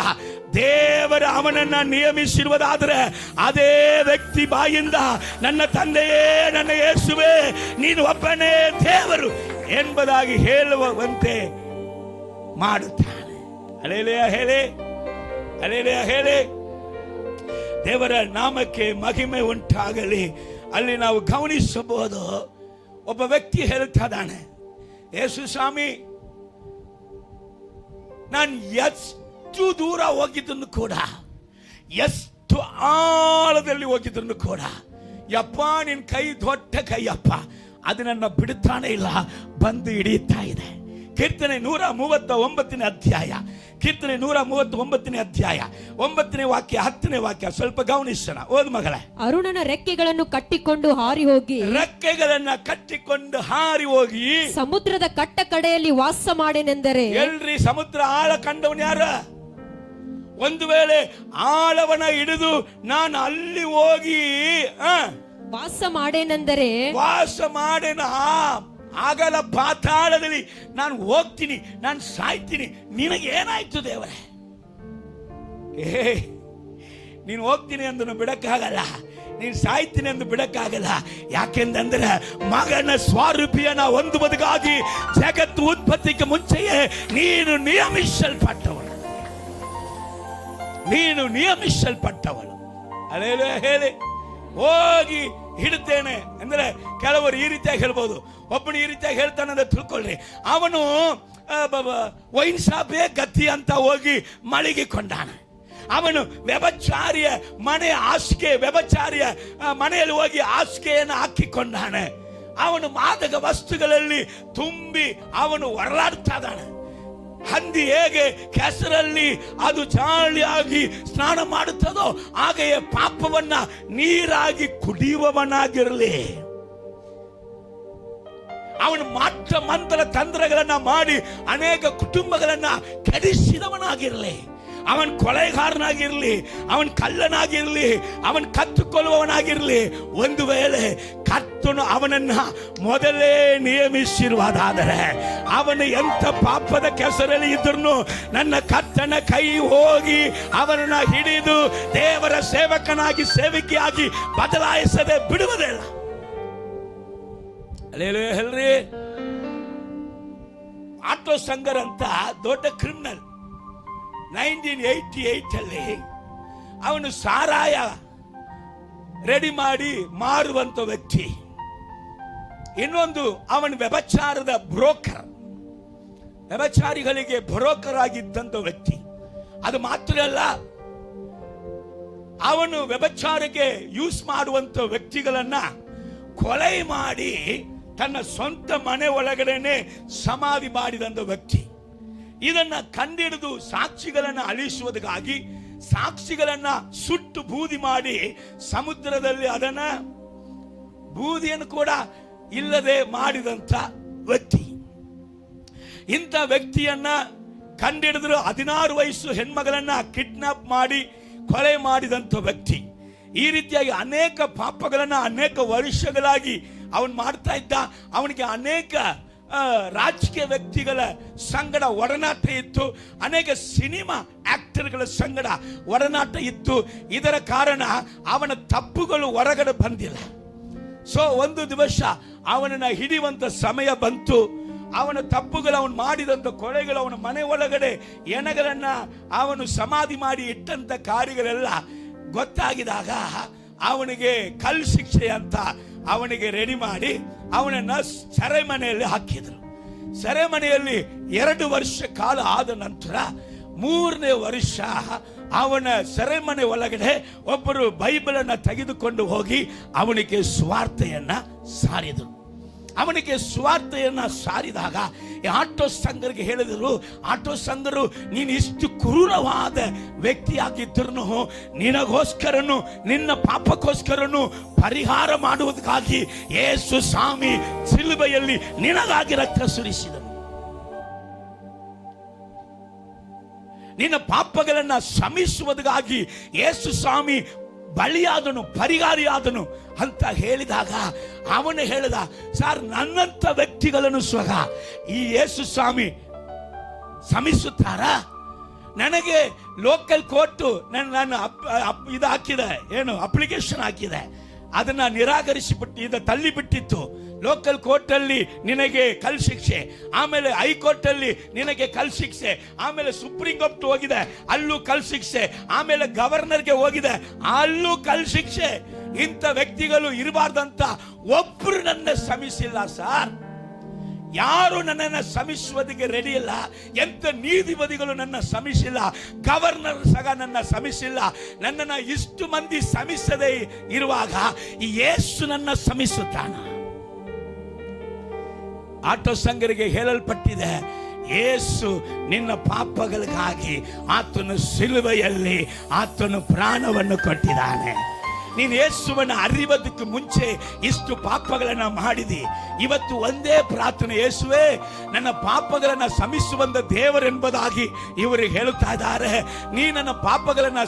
ದೇವರ ಅವನನ್ನ ನಿಯಮಿಸಿರುವುದಾದರೆ ಅದೇ ವ್ಯಕ್ತಿ ಬಾಯಿಂದ ನನ್ನ ತಂದೆಯೇ, ನನ್ನ ಯೇಸುವೇ, ನೀನು ಒಬ್ಬನೇ ದೇವರು ಎಂಬುದಾಗಿ ಹೇಳುವಂತೆ ಮಾಡುತ್ತಾನೆ. ಹಲ್ಲೆಲೂಯಾ ಹೇಳಿ, ಹಲ್ಲೆಲೂಯಾ ಹೇಳಿ. ದೇವರ ನಾಮಕ್ಕೆ ಮಹಿಮೆ ಉಂಟಾಗಲಿ. ಅಲ್ಲಿ ನಾವು ಗಮನಿಸಬಹುದು, ಒಬ್ಬ ವ್ಯಕ್ತಿ ಹೇಳ್ತಾ ಇದ್ದಾನೆ, ಯೇಸು ಸ್ವಾಮಿ, ನಾನು ಎಷ್ಟು ದೂರ ಹೋಗಿದ್ದನ್ನು ಕೂಡ, ಎಷ್ಟು ಆಳದಲ್ಲಿ ಹೋಗಿದ್ದನ್ನು ಕೂಡ, ಯಪ್ಪ ನಿನ್ ಕೈ ದೊಡ್ಡ ಕೈಯಪ್ಪ, ಅದು ನನ್ನ ಬಿಡುತ್ತಾನೆ ಇಲ್ಲ, ಬಂದು ಹಿಡಿಯುತ್ತಾ ಇದೆ. ಕೀರ್ತನೆ 139ನೇ ಅಧ್ಯಾಯ, ಕೀರ್ತನೆ 139ನೇ ಅಧ್ಯಾಯ 9ನೇ ವಾಕ್ಯ 10ನೇ ವಾಕ್ಯ ಸ್ವಲ್ಪ ಗಮನಿಸೋಣ. ಓದ್ ಮಗಳೇ. ಅರುಣನ ರೆಕ್ಕೆಗಳನ್ನು ಕಟ್ಟಿಕೊಂಡು ಹಾರಿ ಹೋಗಿ, ರೆಕ್ಕೆಗಳನ್ನ ಕಟ್ಟಿಕೊಂಡು ಹಾರಿ ಹೋಗಿ ಸಮುದ್ರದ ಕಟ್ಟ ಕಡೆಯಲ್ಲಿ ವಾಸ ಮಾಡೇನೆಂದರೆ. ಎಲ್ರಿ ಸಮುದ್ರ ಆಳ ಕಂಡವನು ಯಾರ? ಒಂದು ವೇಳೆ ಆಳವನ ಹಿಡಿದು ನಾನು ಅಲ್ಲಿ ಹೋಗಿ ವಾಸ ಮಾಡೇನೆಂದರೆ, ವಾಸ ಮಾಡೇನ ಆಗಲ ಪಾತಾಳದಲ್ಲಿ ನಾನು ಹೋಗ್ತೀನಿ, ನಾನು ಸಾಯ್ತೀನಿ, ನಿನಗೆ ಏನಾಯ್ತು ದೇವರೇ? ನೀನು ಹೋಗ್ತೀನಿ ಅಂದನು ಬಿಡಕ್ಕಾಗಲ್ಲ, ನೀನು ಸಾಯ್ತೀನಿ ಎಂದು ಬಿಡಕ್ಕಾಗಲ್ಲ. ಯಾಕೆಂದ್ರೆ ಮಗನ ಸ್ವಾರೂಪಿಯನ್ನ ಹೊಂದುವುದಕ್ಕಾಗಿ ಜಗತ್ತು ಉತ್ಪತ್ತಿಗೆ ಮುಂಚೆಯೇ ನೀನು ನಿಯಮಿಸಲ್ಪಟ್ಟವಳು, ನೀನು ನಿಯಮಿಸಲ್ಪಟ್ಟವಳು. ಹಲ್ಲೆಲೂಯಾ ಹೇಳಿ. ಹೋಗಿ ಹಿಡುತ್ತೇನೆ ಅಂದ್ರೆ ಕೆಲವರು ಈ ರೀತಿಯಾಗಿ ಹೇಳ್ಬೋದು, ಒಬ್ಬನು ಈ ರೀತಿಯಾಗಿ ಹೇಳ್ತಾನೆ ಅಂತ ತಿಳ್ಕೊಳ್ಳಿ. ಅವನು ವೈನ್ ಶಾಪೇ ಗತಿ ಅಂತ ಹೋಗಿ ಮಳಿಗೆಕೊಂಡಾನೆ. ಅವನು ವ್ಯಭಚಾರಿಯ ಮನೆ ಹಾಸಿಗೆ, ವ್ಯಭಚಾರಿಯ ಮನೆಯಲ್ಲಿ ಹೋಗಿ ಹಾಸಿಗೆಯನ್ನು ಹಾಕಿಕೊಂಡಾನೆ. ಅವನು ಮಾದಕ ವಸ್ತುಗಳಲ್ಲಿ ತುಂಬಿ ಅವನು ಹೊರಲಾಡ್ತಾ ಇದ್ದಾನೆ. ಹಂದಿ ಹೇಗೆ ಕೆಸರಲ್ಲಿ ಅದು ಜಾಳಿಯಾಗಿ ಸ್ನಾನ ಮಾಡುತ್ತದೋ ಹಾಗೆಯೇ ಪಾಪವನ್ನ ನೀರಾಗಿ ಕುಡಿಯುವವನಾಗಿರಲಿ. ಅವನು ಮಾತ್ರ ಮಂತ್ರ ತಂತ್ರಗಳನ್ನ ಮಾಡಿ ಅನೇಕ ಕುಟುಂಬಗಳನ್ನ ಕೆಡಿಸಿದವನಾಗಿರಲಿ. ಅವನ್ ಕೊಲೆಗಾರನಾಗಿರ್ಲಿ, ಅವನ್ ಕಳ್ಳನಾಗಿರ್ಲಿ, ಅವನ್ ಕತ್ತುಕೊಳ್ಳುವವನಾಗಿರ್ಲಿ, ಒಂದು ವೇಳೆ ಕರ್ತನು ಅವನನ್ನ ಮೊದಲೇ ನಿಯಮಿಸಿರುವುದಾದರೆ ಅವನು ಎಂಥ ಪಾಪದ ಕೆಸರಲ್ಲಿ ಇದ್ರೂ ನನ್ನ ಕರ್ತನ ಕೈ ಹೋಗಿ ಅವನನ್ನ ಹಿಡಿದು ದೇವರ ಸೇವಕನಾಗಿ ಸೇವಕಿಯಾಗಿ ಬದಲಾಯಿಸದೆ ಬಿಡುವುದಿಲ್ಲ. ಹಲ್ಲೆಲೂಯಾ ಹೇಳ್ರಿ. ಆಟೋ ಸಂಗರ್ ಅಂತ ದೊಡ್ಡ ಕ್ರಿಮಿನಲ್ 1988 ಅಲ್ಲಿ ಅವನು ಸಾರಾಯ ರೆಡಿ ಮಾಡಿ ಮಾರುವಂತ ವ್ಯಕ್ತಿ. ಇನ್ನೊಂದು ಅವನು ವ್ಯಭಚಾರದ ಬ್ರೋಕರ್, ವ್ಯಭಚಾರಿಗಳಿಗೆ ಬ್ರೋಕರ್ ಆಗಿದ್ದಂತ ವ್ಯಕ್ತಿ. ಅದು ಮಾತ್ರ ಅಲ್ಲ, ಅವನು ವ್ಯಭಚಾರಕ್ಕೆ ಯೂಸ್ ಮಾಡುವಂತ ವ್ಯಕ್ತಿಗಳನ್ನ ಕೊಲೆ ಮಾಡಿ ತನ್ನ ಸ್ವಂತ ಮನೆ ಒಳಗಡೆನೆ ಸಮಾಧಿ ಮಾಡಿದಂತ ವ್ಯಕ್ತಿ. ಇದನ್ನ ಕಂಡಿಡಿದು ಸಾಕ್ಷಿಗಳನ್ನ ಅಳಿಸುವುದಕ್ಕಾಗಿ ಸಾಕ್ಷಿಗಳನ್ನ ಸುಟ್ಟು ಬೂದಿ ಮಾಡಿ ಸಮುದ್ರದಲ್ಲಿ ಅದನ್ನ ಬೂದಿಯನ್ನು ಕೂಡ ಇಲ್ಲದೆ ಮಾಡಿದಂತ ವ್ಯಕ್ತಿ. ಇಂಥ ವ್ಯಕ್ತಿಯನ್ನ ಕಂಡಿಡಿದ್ರು 16 ವಯಸ್ಸು ಹೆಣ್ಮಗಳನ್ನ ಕಿಡ್ನಾಪ್ ಮಾಡಿ ಕೊಲೆ ಮಾಡಿದಂತ ವ್ಯಕ್ತಿ. ಈ ರೀತಿಯಾಗಿ ಅನೇಕ ಪಾಪಗಳನ್ನ ಅನೇಕ ವರ್ಷಗಳಾಗಿ ಅವನು ಮಾಡ್ತಾ ಇದ್ದ. ಅವನಿಗೆ ಅನೇಕ ರಾಜಕೀಯ ವ್ಯಕ್ತಿಗಳ ಸಂಗಡ ಒಡನಾಟ ಇತ್ತು, ಅನೇಕ ಸಿನಿಮಾ ಆಕ್ಟರ್ಗಳ ಸಂಗಡ ಒಡನಾಟ ಇತ್ತು. ಇದರ ಕಾರಣ ಅವನ ತಪ್ಪುಗಳು ಹೊರಗಡೆ ಬಂದಿಲ್ಲ. ಸೊ ಒಂದು ದಿವಸ ಅವನನ್ನ ಹಿಡಿಯುವಂತ ಸಮಯ ಬಂತು. ಅವನ ತಪ್ಪುಗಳು, ಅವನು ಮಾಡಿದಂತ ಕೊಳೆಗಳು, ಅವನ ಮನೆ ಒಳಗಡೆ ಎಣಗಳನ್ನ ಅವನು ಸಮಾಧಿ ಮಾಡಿ ಇಟ್ಟಂತ ಕಾರ್ಯಗಳೆಲ್ಲ ಗೊತ್ತಾಗಿದಾಗ ಅವನಿಗೆ ಕಲ್ ಶಿಕ್ಷೆ ಅಂತ ಅವನಿಗೆ ರೆಡಿ ಮಾಡಿ ಅವನನ್ನ ಸೆರೆಮನೆಯಲ್ಲಿ ಹಾಕಿದ್ರು. ಸೆರೆಮನೆಯಲ್ಲಿ 2 ವರ್ಷ ಕಾಲ ಆದ ನಂತರ 3ನೇ ವರ್ಷ ಅವನ ಸೆರೆಮನೆ ಒಳಗಡೆ ಒಬ್ಬರು ಬೈಬಲ್ ಅನ್ನ ತೆಗೆದುಕೊಂಡು ಹೋಗಿ ಅವನಿಗೆ ಸ್ವಾರ್ಥೆಯನ್ನ ಸಾರಿದರು. ಅವನಿಗೆ ಸ್ವಾರ್ಥೆಯನ್ನ ಸಾರಿದಾಗ ಆಟೋ ಸಂಘರಿಗೆ ಹೇಳಿದರು, ಆಟೋ ಸಂಘರು, ನೀನು ಇಷ್ಟು ಕ್ರೂರವಾದ ವ್ಯಕ್ತಿಯಾಗಿದ್ದರೂ ನಿನಗೋಸ್ಕರನು, ನಿನ್ನ ಪಾಪಕ್ಕೋಸ್ಕರನು ಪರಿಹಾರ ಮಾಡುವುದಕ್ಕಾಗಿ ಯೇಸು ಸ್ವಾಮಿ ಸಿಲುಬೆಯಲ್ಲಿ ನಿನಗಾಗಿ ರಕ್ತ ಸುರಿಸಿದನು. ನಿನ್ನ ಪಾಪಗಳನ್ನ ಕ್ಷಮಿಸುವುದಕ್ಕಾಗಿ ಯೇಸು ಸ್ವಾಮಿ ಬಲಿಯಾದನು, ಪರಿಹಾರಿಯಾದನು ಅಂತ ಹೇಳಿದಾಗ ಅವನು ಹೇಳಿದ, ಸರ್, ನನ್ನಂತ ವ್ಯಕ್ತಿಗಳನ್ನು ಸ್ವಹ ಈ ಯೇಸು ಸ್ವಾಮಿ ಕ್ಷಮಿಸುತ್ತಾರಾ? ನನಗೆ ಲೋಕಲ್ ಕೋರ್ಟ್ ನಾನು ಇದು ಹಾಕಿದೆ, ಏನು ಅಪ್ಲಿಕೇಶನ್ ಹಾಕಿದೆ, ಅದನ್ನ ನಿರಾಕರಿಸಿಬಿಟ್ಟು ಇದು ತಳ್ಳಿಬಿಟ್ಟಿತ್ತು. ಲೋಕಲ್ ಕೋರ್ಟ್ ಅಲ್ಲಿ ನಿನಗೆ ಕಲ್ ಶಿಕ್ಷೆ, ಆಮೇಲೆ ಹೈಕೋರ್ಟ್ ಅಲ್ಲಿ ನಿನಗೆ ಕಲ್ ಶಿಕ್ಷೆ, ಆಮೇಲೆ ಸುಪ್ರೀಂ ಕೋರ್ಟ್ ಹೋಗಿದೆ, ಅಲ್ಲೂ ಕಲ್ ಶಿಕ್ಷೆ, ಆಮೇಲೆ ಗವರ್ನರ್ಗೆ ಹೋಗಿದೆ, ಅಲ್ಲೂ ಕಲ್ ಶಿಕ್ಷೆ. ಇಂಥ ವ್ಯಕ್ತಿಗಳು ಇರಬಾರ್ದಂತ ಒಬ್ರು ನನ್ನ ಕ್ಷಮಿಸಿಲ್ಲ ಸರ್. ಯಾರು ನನ್ನನ್ನು ಕ್ಷಮಿಸುವುದಕ್ಕೆ ರೆಡಿ ಇಲ್ಲ. ಎಂತ ನೀತಿಪತಿಗಳು ನನ್ನ ಕ್ಷಮಿಸಿಲ್ಲ, ಗವರ್ನರ್ ಸಹ ನನ್ನ ಕ್ಷಮಿಸಿಲ್ಲ. ನನ್ನನ್ನು ಇಷ್ಟು ಮಂದಿ ಕ್ಷಮಿಸದೆ ಇರುವಾಗ ಈ ಯೇಸು ನನ್ನ ಕ್ಷಮಿಸುತ್ತಾನ. ಆಟೋ ಸಂಘರಿಗೆ ಹೇಳಲ್ಪಟ್ಟಿದೆ, ಯೇಸು ನಿನ್ನ ಪಾಪಗಳಿಗಾಗಿ ಆತನು ಸಿಲುಬೆಯಲ್ಲಿ ಆತನು ಪ್ರಾಣವನ್ನು ಕೊಟ್ಟಿದ್ದಾನೆ. ನೀನು ಯೇಸುವನ್ನು ಅರಿಯೋದಕ್ಕೆ ಮುಂಚೆ ಇಷ್ಟು ಪಾಪಗಳನ್ನ ಮಾಡಿದಿ. ಇವತ್ತು ಒಂದೇ ಪ್ರಾರ್ಥನೆ, ಯೇಸುವೇ ನನ್ನ ಪಾಪಗಳನ್ನ ಕ್ಷಮಿಸುವಂತ ದೇವರೆಂಬುದಾಗಿ ಇವರು ಹೇಳುತ್ತಾ ಇದ್ದಾರೆ. ನೀ ನನ್ನ ಪಾಪಗಳನ್ನ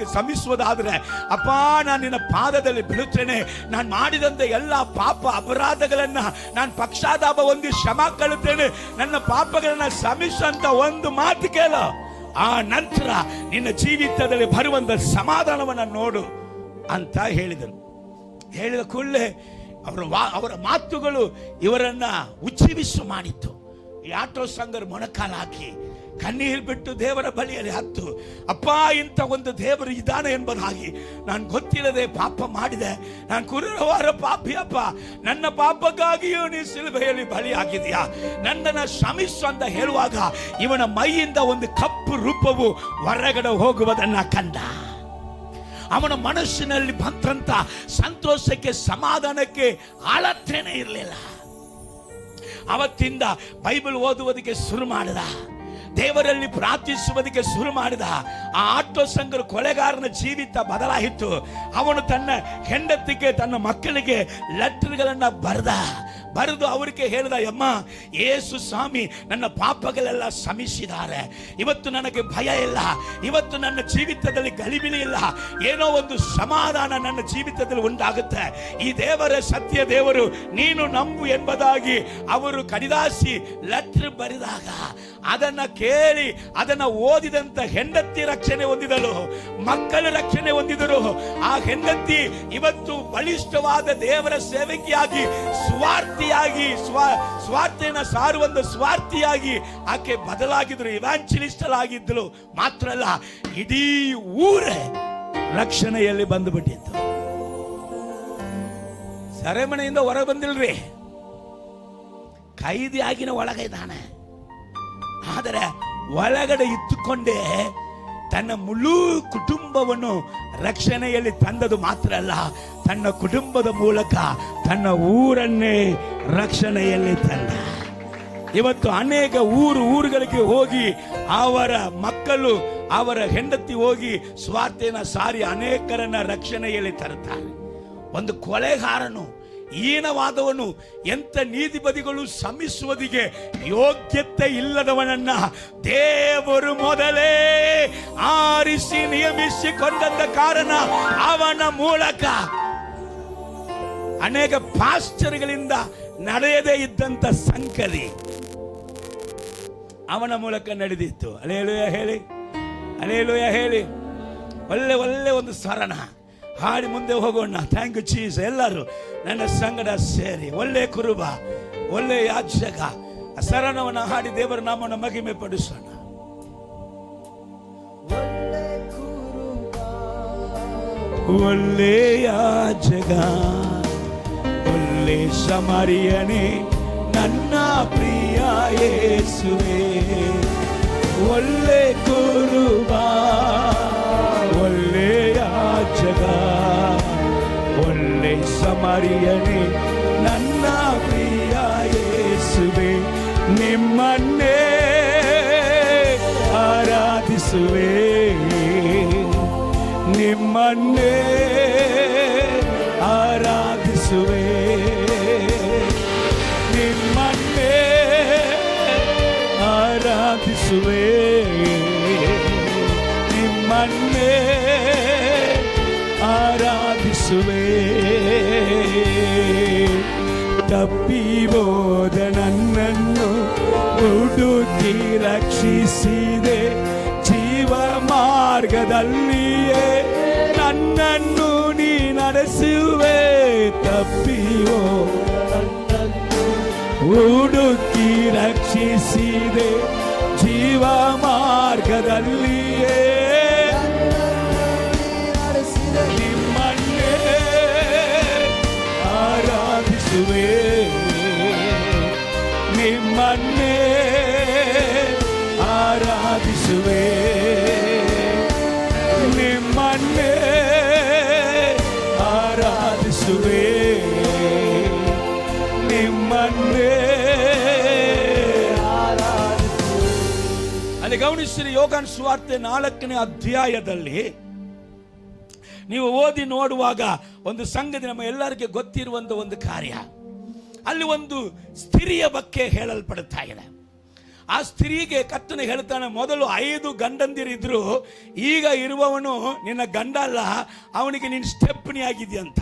ಕ್ಷಮಿಸುವುದಾದ್ರೆ ಅಪ್ಪ, ನಾನು ನಿನ್ನ ಪಾದದಲ್ಲಿ ಬೀಳುತ್ತೇನೆ. ನಾನು ಮಾಡಿದಂತ ಎಲ್ಲ ಪಾಪ ಅಪರಾಧಗಳನ್ನ ನಾನು ಪಕ್ಷಾತಾಪ ಹೊಂದಿ ಕ್ಷಮಾ ಕೇಳುತ್ತೇನೆ. ನನ್ನ ಪಾಪಗಳನ್ನ ಕ್ಷಮಿಸುವಂತ ಒಂದು ಮಾತು ಕೇಳು. ಆ ನಂತರ ನಿನ್ನ ಜೀವಿತದಲ್ಲಿ ಬರುವಂತ ಸಮಾಧಾನವನ್ನ ನೋಡು ಅಂತ ಹೇಳಿದರು. ಹೇಳಿದ ಕೂಡಲೇ ಅವರ ಮಾತುಗಳು ಇವರನ್ನ ಉಜ್ಜೀವಿಸು ಮಾಡಿತ್ತು. ಈ ಆಟೋ ಸಂಘರು ಮೊಣಕಾಲು ಹಾಕಿ ಕಣ್ಣೀರು ಬಿಟ್ಟು ದೇವರ ಬಳಿಯಲ್ಲಿ ಹತ್ತು, ಅಪ್ಪ, ಇಂಥ ಒಂದು ದೇವರು ಇದ್ದಾನೆ ಎಂಬುದಾಗಿ ನಾನು ಗೊತ್ತಿಲ್ಲದೆ ಪಾಪ ಮಾಡಿದೆ. ನಾನು ಕುರುರವಾರ ಪಾಪಿ ಅಪ್ಪ, ನನ್ನ ಪಾಪಕ್ಕಾಗಿಯೂ ನೀ ಸಿಲುಬೆಯಲ್ಲಿ ಬಲಿಯಾಗಿದೆಯಾ, ನನ್ನನ್ನು ಕ್ಷಮಿಸು ಅಂತ ಹೇಳುವಾಗ ಇವನ ಮೈಯಿಂದ ಒಂದು ಕಪ್ಪು ರೂಪವು ಹೊರಗಡೆ ಹೋಗುವುದನ್ನ ಕಂಡ. ಅವನ ಮನಸ್ಸಿನಲ್ಲಿ ಬಂದಂತ ಸಂತೋಷಕ್ಕೆ, ಸಮಾಧಾನಕ್ಕೆ ಅಳತೆನೇ ಇರಲಿಲ್ಲ. ಅವತ್ತಿಂದ ಬೈಬಲ್ ಓದುವುದಕ್ಕೆ ಶುರು ಮಾಡಿದ, ದೇವರಲ್ಲಿ ಪ್ರಾರ್ಥಿಸುವುದಕ್ಕೆ ಶುರು ಮಾಡಿದ. ಆ ಆಟೋ ಸಂಘರ ಕೊಲೆಗಾರನ ಜೀವಿತ ಬದಲಾಯಿತು. ಅವನು ತನ್ನ ಹೆಂಡತಿಗೆ, ತನ್ನ ಮಕ್ಕಳಿಗೆ ಲೆಟರ್ಗಳನ್ನ ಬರೆದು ಅವರಿಗೆ ಹೇಳಿದ, ಅಮ್ಮ, ಯೇಸು ಸ್ವಾಮಿ ನನ್ನ ಪಾಪಗಳೆಲ್ಲ ಕ್ಷಮಿಸಿದ್ದಾರೆ. ಇವತ್ತು ನನಗೆ ಭಯ ಇಲ್ಲ, ಇವತ್ತು ನನ್ನ ಜೀವಿತದಲ್ಲಿ ಗಲಿಬಿಲಿ ಇಲ್ಲ, ಏನೋ ಒಂದು ಸಮಾಧಾನ ನನ್ನ ಜೀವಿತದಲ್ಲಿ ಉಂಟಾಗುತ್ತೆ. ಈ ದೇವರ ಸತ್ಯ ದೇವರು, ನೀನು ನಂಬು ಎಂಬುದಾಗಿ ಅವರು ಕಡಿದಾಸಿ ಲೆಟರ್ ಬರೆದಾಗ ಅದನ್ನ ಕೇಳಿ ಅದನ್ನ ಓದಿದಂತ ಹೆಂಡತಿ ರಕ್ಷಣೆ ಹೊಂದಿದಳು, ಮಕ್ಕಳ ರಕ್ಷಣೆ ಹೊಂದಿದರು. ಆ ಹೆಂಡತಿ ಇವತ್ತು ಬಲಿಷ್ಠವಾದ ದೇವರ ಸೇವಕಿಯಾಗಿ, ಸ್ವಾರ್ಥೆಯನ್ನು ಸಾರುವಂತ ಸ್ವಾರ್ಥಿಯಾಗಿ ಆಕೆ ಬದಲಾಗಿದ್ರು, ಇವಾಂಜಲಿಸ್ಟಲ್ ಆಗಿದ್ದಳು. ಮಾತ್ರ ಅಲ್ಲ, ಇಡೀ ಊರೇ ರಕ್ಷಣೆಯಲ್ಲಿ ಬಂದುಬಿಟ್ಟಿತ್ತು. ಸೆರೆಮನೆಯಿಂದ ಹೊರ ಬಂದಿಲ್ರಿ, ಕೈದಿಯಾಗಿನ ಒಳಗೆ ಇದ್ದಾನೆ. ಆದರೆ ಒಳಗಡೆ ಇತ್ತುಕೊಂಡೇ ತನ್ನ ಮುಳು ಕುಟುಂಬವನ್ನು ರಕ್ಷಣೆಯಲ್ಲಿ ತಂದದು ಮಾತ್ರ ಅಲ್ಲ, ತನ್ನ ಕುಟುಂಬದ ಮೂಲಕ ತನ್ನ ಊರನ್ನೇ ರಕ್ಷಣೆಯಲ್ಲಿ ತಂದ. ಇವತ್ತು ಅನೇಕ ಊರುಗಳಿಗೆ ಹೋಗಿ ಅವರ ಮಕ್ಕಳು, ಅವರ ಹೆಂಡತಿ ಹೋಗಿ ಸ್ವಾರ್ಥೆಯನ್ನು ಸಾರಿ ಅನೇಕರನ್ನ ರಕ್ಷಣೆಯಲ್ಲಿ ತರುತ್ತಾರೆ. ಒಂದು ಕೊಲೆಗಾರನು, ಹೀನವಾದವನು, ಎಂತ ನೀತಿಪತಿಗಳು ಕ್ಷಮಿಸುವುದಿಗೆ ಯೋಗ್ಯತೆ ಇಲ್ಲದವನನ್ನ ದೇವರು ಮೊದಲೇ ಆರಿಸಿ ನಿಯಮಿಸಿಕೊಂಡಂತ ಕಾರಣ ಅವನ ಮೂಲಕ ಅನೇಕ ಪಾಸ್ಟರ್ಗಳಿಂದ ನಡೆಯದೇ ಇದ್ದಂತ ಸಂಕಲಿ ಅವನ ಮೂಲಕ ನಡೆದಿತ್ತು. ಹಲ್ಲೆಲೂಯಾ ಹೇಳಿ, ಹಲ್ಲೆಲೂಯಾ ಹೇಳಿ. ಒಳ್ಳೆ ಒಳ್ಳೆ ಒಂದು ಸರಣ ಹಾಡಿ ಮುಂದೆ ಹೋಗೋಣ. Thank you Jesus. ಎಲ್ಲರೂ ನನ್ನ ಸಂಗಡ ಸೇರಿ ಒಳ್ಳೆ ಕುರುಬ, ಒಳ್ಳೆ ಯಾಜಕ ಸರಣವನ್ನು ಹಾಡಿ ದೇವರ ನಾಮವನ್ನು ಮಹಿಮೆ ಪಡಿಸೋಣ. ಒಳ್ಳೆ ಯಾಜಕ, ಒಳ್ಳೆ ಶಮರಿಯನೇ, ನನ್ನ ಪ್ರಿಯ ಯೇಸುವೇ. ಒಳ್ಳೆ ಕುರುಬ, ಒಳ್ಳೆ ಯಾಜಕ, ಒಳ್ಳೆ ಶಮರಿಯನೇ, ನನ್ನ ಪ್ರಿಯ ಯೇಸುವೇ. ನಿಮ್ಮನ್ನೇ ಆರಾಧಿಸುವೆ, ನಿಮ್ಮನ್ನೇ ಆರಾಧಿಸುವೆ, ನಿಮ್ಮನ್ನೇ ಆರಾಧಿಸುವೆ, ನಿಮ್ಮನ್ನೇ ಆರಾಧಿಸುವೆ. ತಪ್ಪಿ ಹೋದ ನನ್ನನ್ನು ಹುಡುಕಿ ರಕ್ಷಿಸಿದೆ, ಜೀವ ಮಾರ್ಗದಲ್ಲಿಯೇ ನನ್ನನ್ನು ನೀ ನಡೆಸುವೆ. ತಪ್ಪಿ ಹೋದ ನನ್ನನ್ನು ಹುಡುಕಿ ರಕ್ಷಿಸಿದೆ, ಜೀವ ಮಾರ್ಗದಲ್ಲಿಯೇ ನಿಮ್ಮನ್ನೇ ಆರಾಧಿಸುವೆ, ನಿಮ್ಮನ್ನೇ ಆರಾಧಿಸುವೆ, ನಿಮ್ಮನ್ನೇ ಆರಾಧಿಸುವೆ, ನಿಮ್ಮನ್ನೇ ಆರಾಧಿಸುವೆ. ಅಲ್ಲಿ ಗಮನಿಸಿರಿ, ಯೋಹಾನ ಸುವಾರ್ತೆ 4ನೇ ಅಧ್ಯಾಯದಲ್ಲಿ ನೀವು ಓದಿ ನೋಡುವಾಗ ಒಂದು ಸಂಗತಿ ನಮ್ಮ ಎಲ್ಲರಿಗೆ ಗೊತ್ತಿರುವಂತ ಒಂದು ಕಾರ್ಯ. ಅಲ್ಲಿ ಒಂದು ಸ್ತ್ರೀಯ ಬಗ್ಗೆ ಹೇಳಲ್ಪಡುತ್ತಾ ಇದೆ. ಆ ಸ್ತ್ರೀಗೆ ಕರ್ತನು ಹೇಳ್ತಾನೆ, ಮೊದಲು 5 ಗಂಡಂದಿರಿದ್ರು, ಈಗ ಇರುವವನು ನಿನ್ನ ಗಂಡ ಅಲ್ಲ, ಅವನಿಗೆ ನೀನು ಸ್ಟೆಪ್ನಿ ಆಗಿದೆಯಂತ.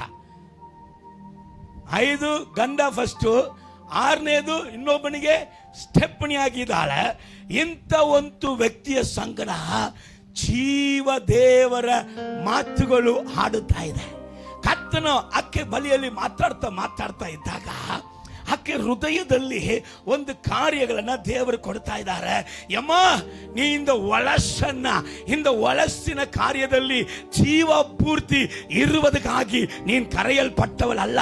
5 ಗಂಡ ಫಸ್ಟು, 6ನೇದು ಇನ್ನೊಬ್ಬನಿಗೆ ಸ್ಟೆಪ್ನಿ ಆಗಿದ್ದಾಳೆ. ಇಂಥ ಒಂದು ವ್ಯಕ್ತಿಯ ಸಂಗಡ ಜೀವ ದೇವರ ಮಾತುಗಳು ಹಾಡುತ್ತಾ ಇದೆ. ಕರ್ತನು ಅಕ್ಕೆ ಬಲಿಯಲ್ಲಿ ಮಾತಾಡ್ತಾ ಇದ್ದಾಗ ಆಕೆ ಹೃದಯದಲ್ಲಿ ಒಂದು ಕಾರ್ಯಗಳನ್ನ ದೇವರು ಕೊಡ್ತಾ ಇದ್ದಾರೆ. ಯಮ್ಮ, ನೀ ಇಂದ ಒಳಸ್ಸಿನ ಕಾರ್ಯದಲ್ಲಿ ಜೀವ ಪೂರ್ತಿ ಇರುವುದಕ್ಕಾಗಿ ನೀನು ಕರೆಯಲ್ಪಟ್ಟವಳಲ್ಲ.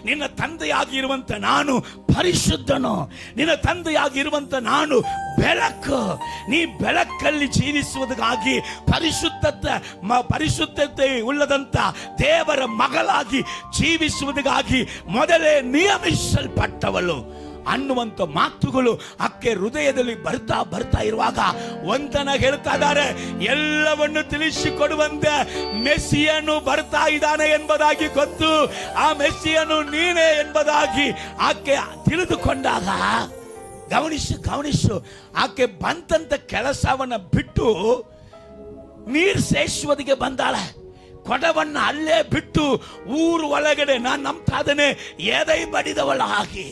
ನಿನ್ನ ತಂದೆಯಾಗಿರುವಂತ ನಾನು ಪರಿಶುದ್ಧನು, ನಿನ್ನ ತಂದೆಯಾಗಿರುವಂತ ನಾನು ಬೆಳಕು. ನೀ ಬೆಳಕಲ್ಲಿ ಜೀವಿಸುವುದಕ್ಕಾಗಿ ಪರಿಶುದ್ಧತೆ ಉಳ್ಳದಂತ ದೇವರ ಮಗಳಾಗಿ ಜೀವಿಸುವುದಕ್ಕಾಗಿ ಮೊದಲೇ ನಿಯಮಿಸಲ್ಪಟ್ಟವಳು ಅನ್ನುವಂಥ ಮಾತುಗಳು ಅಕ್ಕೆ ಹೃದಯದಲ್ಲಿ ಬರ್ತಾ ಇರುವಾಗ ಒಂದನ ಹೇಳ್ತಾ ಇದ್ದಾರೆ, ಎಲ್ಲವನ್ನು ತಿಳಿಸಿಕೊಡುವಂತೆ ಮೆಸ್ಸಿಯನು ಬರ್ತಾ ಇದ್ದಾನೆ ಎಂಬುದಾಗಿ ಗೊತ್ತು. ಆ ಮೆಸ್ಸಿಯನು ನೀನೇ ಎಂಬುದಾಗಿ ಆಕೆ ತಿಳಿದುಕೊಂಡಾಗ ಗಮನಿಸು, ಆಕೆ ಬಂದಂತ ಕೆಲಸವನ್ನ ಬಿಟ್ಟು ನೀರು ಸೇರಿಸುವುದಕ್ಕೆ ಬಂದಾಳೆ. ಕೊಡವನ್ನ ಅಲ್ಲೇ ಬಿಟ್ಟು ಊರು ಒಳಗಡೆ ನಾನು ನಂಬ್ತಾ ಇದ್ದೇನೆ, ಎದೈ ಬಡಿದವಳಾಗಿ,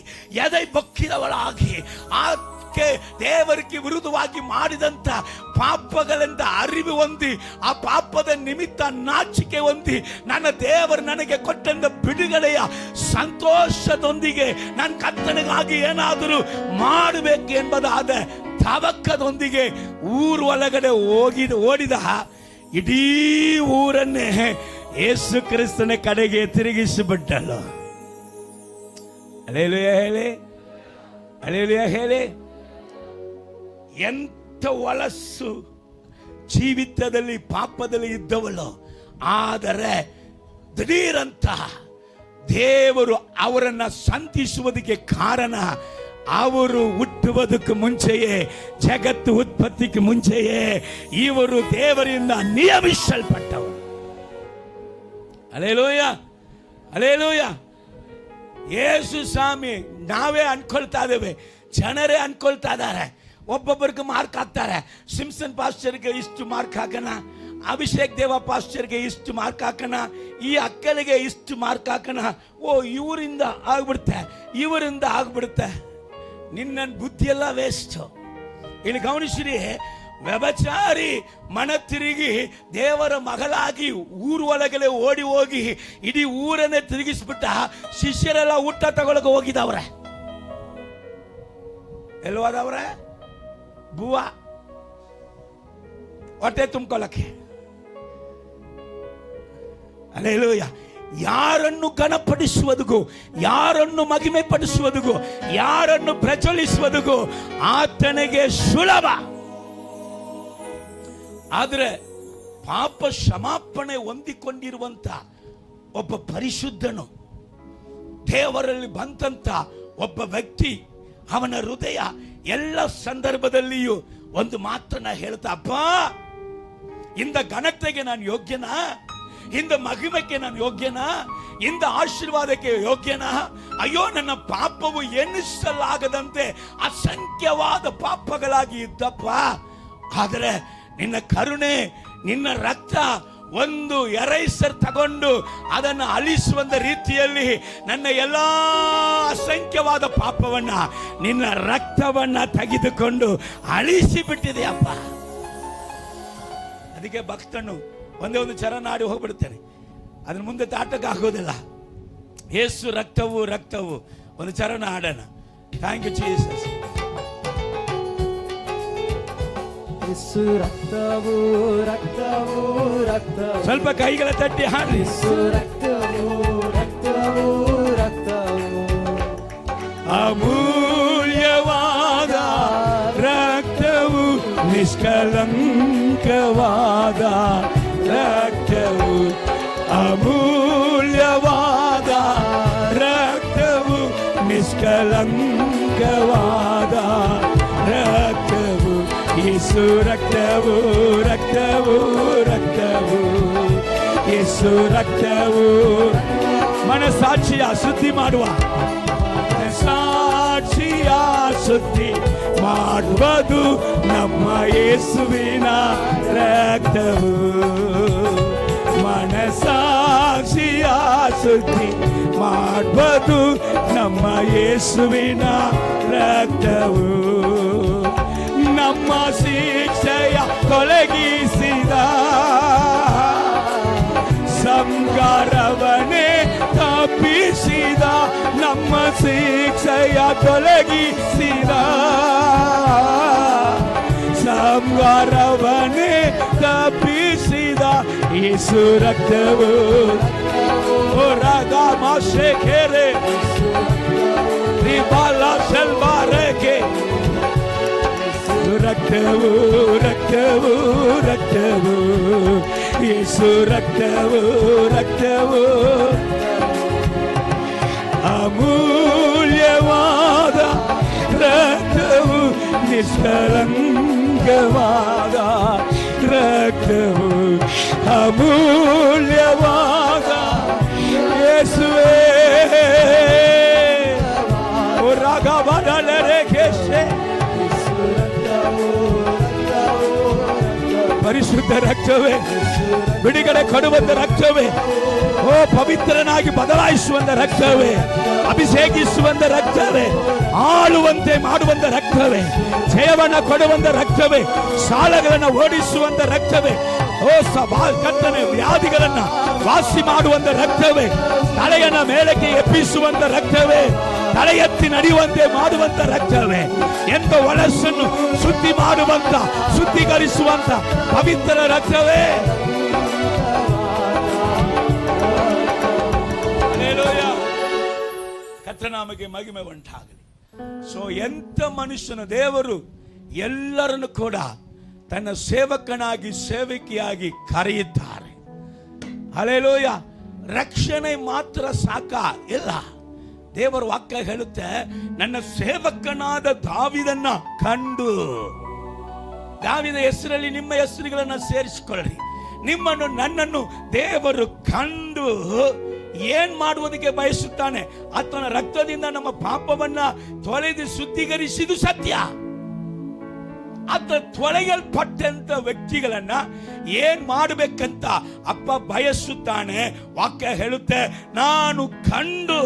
ಎದೈ ಬೊಕ್ಕಿದವಳಾಗಿ, ಆಕೆ ದೇವರಿಗೆ ವಿರುದ್ಧವಾಗಿ ಮಾಡಿದಂತ ಪಾಪಗಳಿಂದ ಅರಿವು ಹೊಂದಿ, ಆ ಪಾಪದ ನಿಮಿತ್ತ ನಾಚಿಕೆ ಹೊಂದಿ, ನನ್ನ ದೇವರು ನನಗೆ ಕೊಟ್ಟಂತ ಬಿಡುಗಡೆಯ ಸಂತೋಷದೊಂದಿಗೆ ನನ್ನ ಕರ್ತನಿಗಾಗಿ ಏನಾದರೂ ಮಾಡಬೇಕು ಎಂಬುದಾದ ತವಕದೊಂದಿಗೆ ಊರು ಒಳಗಡೆ ಓಡಿದ ಇಡೀ ಊರನ್ನೇ ಯೇಸು ಕ್ರಿಸ್ತನ ಕಡೆಗೆ ತಿರುಗಿಸಿಬಿಟ್ಟಳು. ಹಲ್ಲೆಲೂಯಾ ಹೇಳಿ, ಹಲ್ಲೆಲೂಯಾ ಹೇಳಿ. ಎಂಥ ಒಳಸು ಜೀವಿತದಲ್ಲಿ ಪಾಪದಲ್ಲಿ ಇದ್ದವಳು, ಆದರೆ ದಿಢೀರಂತ ದೇವರು ಅವರನ್ನ ಸಂತಿಸುವುದಕ್ಕೆ ಕಾರಣ, ಅವರು ಹುಟ್ಟುವುದಕ್ಕೆ ಮುಂಚೆಯೇ, ಜಗತ್ತು ಉತ್ಪತ್ತಿಗೆ ಮುಂಚೆಯೇ ಇವರು ದೇವರಿಂದ ನಿಯಮಿಸಲ್ಪಟ್ಟವರು. Hallelujah, hallelujah. ಯೇಸು ಸ್ವಾಮಿ ನಾವೇ ಅನ್ಕೊಳ್ತಾ ಇದ್ದೇವೆ, ಜನರೇ ಅನ್ಕೊಳ್ತಾ ಇದ್ದಾರೆ. ಒಬ್ಬೊಬ್ಬರಿಗೆ ಮಾರ್ಕ್ ಹಾಕ್ತಾರೆ. ಸಿಂಪ್ಸನ್ ಪಾಸ್ಟರ್ಗೆ ಇಷ್ಟು ಮಾರ್ಕ್ ಹಾಕೋಣ, ಅಭಿಷೇಕ್ ದೇವ ಪಾಸ್ಟರ್ಗೆ ಇಷ್ಟು ಮಾರ್ಕ್ ಹಾಕೋಣ, ಈ ಅಕ್ಕಲಿಗೆ ಇಷ್ಟು ಮಾರ್ಕ್ ಹಾಕೋಣ. ಓ, ಇವರಿಂದ ಆಗ್ಬಿಡುತ್ತೆ, ಇವರಿಂದ ಆಗ್ಬಿಡುತ್ತೆ. ನಿನ್ನ ಬುದ್ಧಿಯೆಲ್ಲ ವೇಸ್ಟ್. ಇಲ್ಲಿ ಗಮನಿಸಿರಿ, ವ್ಯಭಚಾರಿ ಮನ ತಿರುಗಿ ದೇವರ ಮಗಳಾಗಿ ಊರು ಒಳಗಡೆ ಓಡಿ ಹೋಗಿ ಇಡೀ ಊರನ್ನೇ ತಿರುಗಿಸ್ಬಿಟ್ಟ. ಶಿಷ್ಯರೆಲ್ಲ ಊಟ ತಗೊಳಕ್ಕೆ ಹೋಗಿದವ್ರೆ. ಎಲ್ಲೋದವ್ರೆ? ಬುವ ಹೊಟ್ಟೆ ತುಂಬಿಕೊಳ್ಳಕ್ಕೆ. ಹಲ್ಲೆಲೂಯ. ಯಾರನ್ನು ಘನಪಡಿಸುವುದಕ್ಕೂ, ಯಾರನ್ನು ಮಹಿಮೆ ಪಡಿಸುವುದಕ್ಕೂ, ಯಾರನ್ನು ಪ್ರಜ್ವಲಿಸುವುದಕ್ಕೂ ಆತನಿಗೆ ಸುಲಭ. ಆದರೆ ಪಾಪ ಕ್ಷಮಾಪಣೆ ಹೊಂದಿಕೊಂಡಿರುವಂತ ಒಬ್ಬ ಪರಿಶುದ್ಧನು, ದೇವರಲ್ಲಿ ಬಂದಂತ ಒಬ್ಬ ವ್ಯಕ್ತಿ, ಅವನ ಹೃದಯ ಎಲ್ಲ ಸಂದರ್ಭದಲ್ಲಿಯೂ ಒಂದು ಮಾತನ್ನ ಹೇಳ್ತಾ, ಅಪ್ಪ, ಇಂದ ಘನತೆಗೆ ನಾನು ಯೋಗ್ಯನಾ? ಇಂದ ಮಹಿಮೆಗೆ ನಾನು ಯೋಗ್ಯನಾ? ಇಂದ ಆಶೀರ್ವಾದಕ್ಕೆ ಯೋಗ್ಯನಾ? ಅಯ್ಯೋ, ನನ್ನ ಪಾಪವು ಎಣಿಸಲಾಗದಂತೆ ಅಸಂಖ್ಯವಾದ ಪಾಪಗಳಾಗಿ ಇದ್ದಪ್ಪ. ಆದರೆ ನಿನ್ನ ಕರುಣೆ, ನಿನ್ನ ರಕ್ತ ಒಂದು ಎರೈಸರ್ ತಗೊಂಡು ಅದನ್ನು ಅಳಿಸುವಂತ ರೀತಿಯಲ್ಲಿ ನನ್ನ ಎಲ್ಲಾ ಅಸಂಖ್ಯವಾದ ಪಾಪವನ್ನ ನಿನ್ನ ರಕ್ತವನ್ನ ತೆಗೆದುಕೊಂಡು ಅಳಿಸಿ ಬಿಟ್ಟಿದೆಯಪ್ಪ. ಅದಕ್ಕೆ ಭಕ್ತನು ಒಂದೇ ಒಂದು ಚರಣ ಆಡಿ ಹೋಗ್ಬಿಡ್ತೇನೆ, ಅದನ್ನ ಮುಂದೆ ತಾಟಕ್ಕೆ ಆಗೋದಿಲ್ಲ. ಯೇಸು ರಕ್ತವು ರಕ್ತವು, ಒಂದು ಚರಣ ಆಡೋಣ. Thank you Jesus. ಯೇಸು ರಕ್ತವು ರಕ್ತವು ರಕ್ತವು, ಸ್ವಲ್ಪ ಕೈಗಳ ತಟ್ಟಿ ಹಾಡಿ. ಯೇಸು ರಕ್ತವು ರಕ್ತವು ರಕ್ತವು, ಅಮೂಲ್ಯವಾದ ರಕ್ತವು, ನಿಷ್ಕಲಂಕವಾದ ರಕ್ತವು, ಅಮೂಲ್ಯವಾದ ರಕ್ತವು, ನಿಷ್ಕಲಂಕವಾದ ರಕ್ತವು, ಯೇಸು ರಕ್ತವು ರಕ್ತವು ರಕ್ತವು, ಯೇಸು ರಕ್ತವು. ಮನಸಾಕ್ಷಿಯ ಶುದ್ಧಿ ಮಾಡುವ, ಸಾಕ್ಷಿಯ ಶುದ್ಧಿ ಮಾಡುವುದು ನಮ್ಮ ಯೇಸುವಿನ ರಕ್ತವು. ಮನಸಾಕ್ಷಿಯ ಶುದ್ಧಿ ಮಾಡುವುದು ನಮ್ಮ ಯೇಸುವಿನ ರಕ್ತವು. ನಮ್ಮ ಶಿಕ್ಷೆಯ ತೊಲಗಿಸಿದ, ಸಂಗಾರವನ್ನೇ ತಪ್ಪಿಸಿದ, ನಮ್ಮ ಶಿಕ್ಷೆಯ ತೊಲಗಿಸಿದ, ಸಂಗಾರವನ್ನೇ ತಪ್ಪಿಸಿದ ಯೇಸು ರಕ್ತವು. ರಾಗ ಮಾಶೆ ಖೇರೆ ರಿಬಾಲ ಶಲ್ವಾರಕ್ಕೆ, ರಕ್ತವು ರಕ್ತವು ರಕ್ತವು, ಯೇಸು ರಕ್ತವು ರಕ್ತವು, ಅಮೂಲ್ಯವಾದ ರಕ್ತವು, ನಿಷ್ಕಲಂಕವಾದ ರಕ್ತವು, ಅಮೂಲ್ಯವಾದ ಯೇಸುವೇ. ರಾಗವನಲರೆ ಕೇಶೆ, ಪರಿಶುದ್ಧ ರಕ್ತವೇ, ಬಿಡುಗಡೆ ಕೊಡುವಂತ ರಕ್ತವೇ, ಓ ಪವಿತ್ರನಾಗಿ ಬದಲಾಯಿಸುವಂತ ರಕ್ತವೇ, ಅಭಿಷೇಕಿಸುವಂತ ರಕ್ತವೇ, ಆಳುವಂತೆ ಮಾಡುವಂತ ರಕ್ತವೇ, ಜಯವನ್ನ ಕೊಡುವಂತ ರಕ್ತವೇ, ಸಾಲಗಳನ್ನ ಓಡಿಸುವಂತ ರಕ್ತವೇ, ಓ ಕರ್ತನೆ, ವ್ಯಾಧಿಗಳನ್ನ ವಾಸಿ ಮಾಡುವಂತ ರಕ್ತವೇ, ತಲೆಯನ್ನ ಮೇಲಕ್ಕೆ ಎಬ್ಬಿಸುವಂತ ರಕ್ತವೇ, ತಲೆ ಎತ್ತಿ ನಡೆಯುವಂತೆ ಮಾಡುವಂತ ರಕ್ತವೇ, ಎಂತ ಒಳಸನ್ನು ಶುದ್ಧಿ ಮಾಡುವಂತ, ಶುದ್ಧೀಕರಿಸುವಂತ ಪವಿತ್ರ ರಕ್ತವೇ. ಕರ್ತನಾಮಕ್ಕೆ ಮಹಿಮೆ ಉಂಟಾಗಲಿ. ಸೊ ಎಂತ ಮನುಷ್ಯನ ದೇವರು ಎಲ್ಲರನ್ನು ಕೂಡ ತನ್ನ ಸೇವಕನಾಗಿ ಸೇವಕಿಯಾಗಿ ಕರೆಯುತ್ತಾರೆ. ಹಲ್ಲೆಲೂಯಾ. ರಕ್ಷಣೆ ಮಾತ್ರ ಸಾಕ ಇಲ್ಲ. ದೇವರ ವಾಕ್ಯ ಹೇಳುತ್ತೆ, ನನ್ನ ಸೇವಕನಾದ ದಾವಿದನ್ನ ಕಂಡು, ದಾವಿದ ಹೆಸರಲ್ಲಿ ನಿಮ್ಮ ಹೆಸರುಗಳನ್ನ ಸೇರಿಸಿಕೊಳ್ಳಿ. ನಿಮ್ಮನ್ನು ನನ್ನನ್ನು ದೇವರು ಕಂಡು ಏನ್ ಮಾಡುವುದಕ್ಕೆ ಬಯಸುತ್ತಾನೆ? ಆತನ ರಕ್ತದಿಂದ ನಮ್ಮ ಪಾಪವನ್ನ ತೊಳೆದು ಶುದ್ಧೀಕರಿಸಿದು ಸತ್ಯ. ಆತ ತೊಳೆಯಲ್ಪಟ್ಟಂತ ವ್ಯಕ್ತಿಗಳನ್ನ ಏನ್ ಮಾಡಬೇಕಂತ ಅಪ್ಪ ಬಯಸುತ್ತಾನೆ. ವಾಕ್ಯ ಹೇಳುತ್ತೆ, ನಾನು ಕಂಡು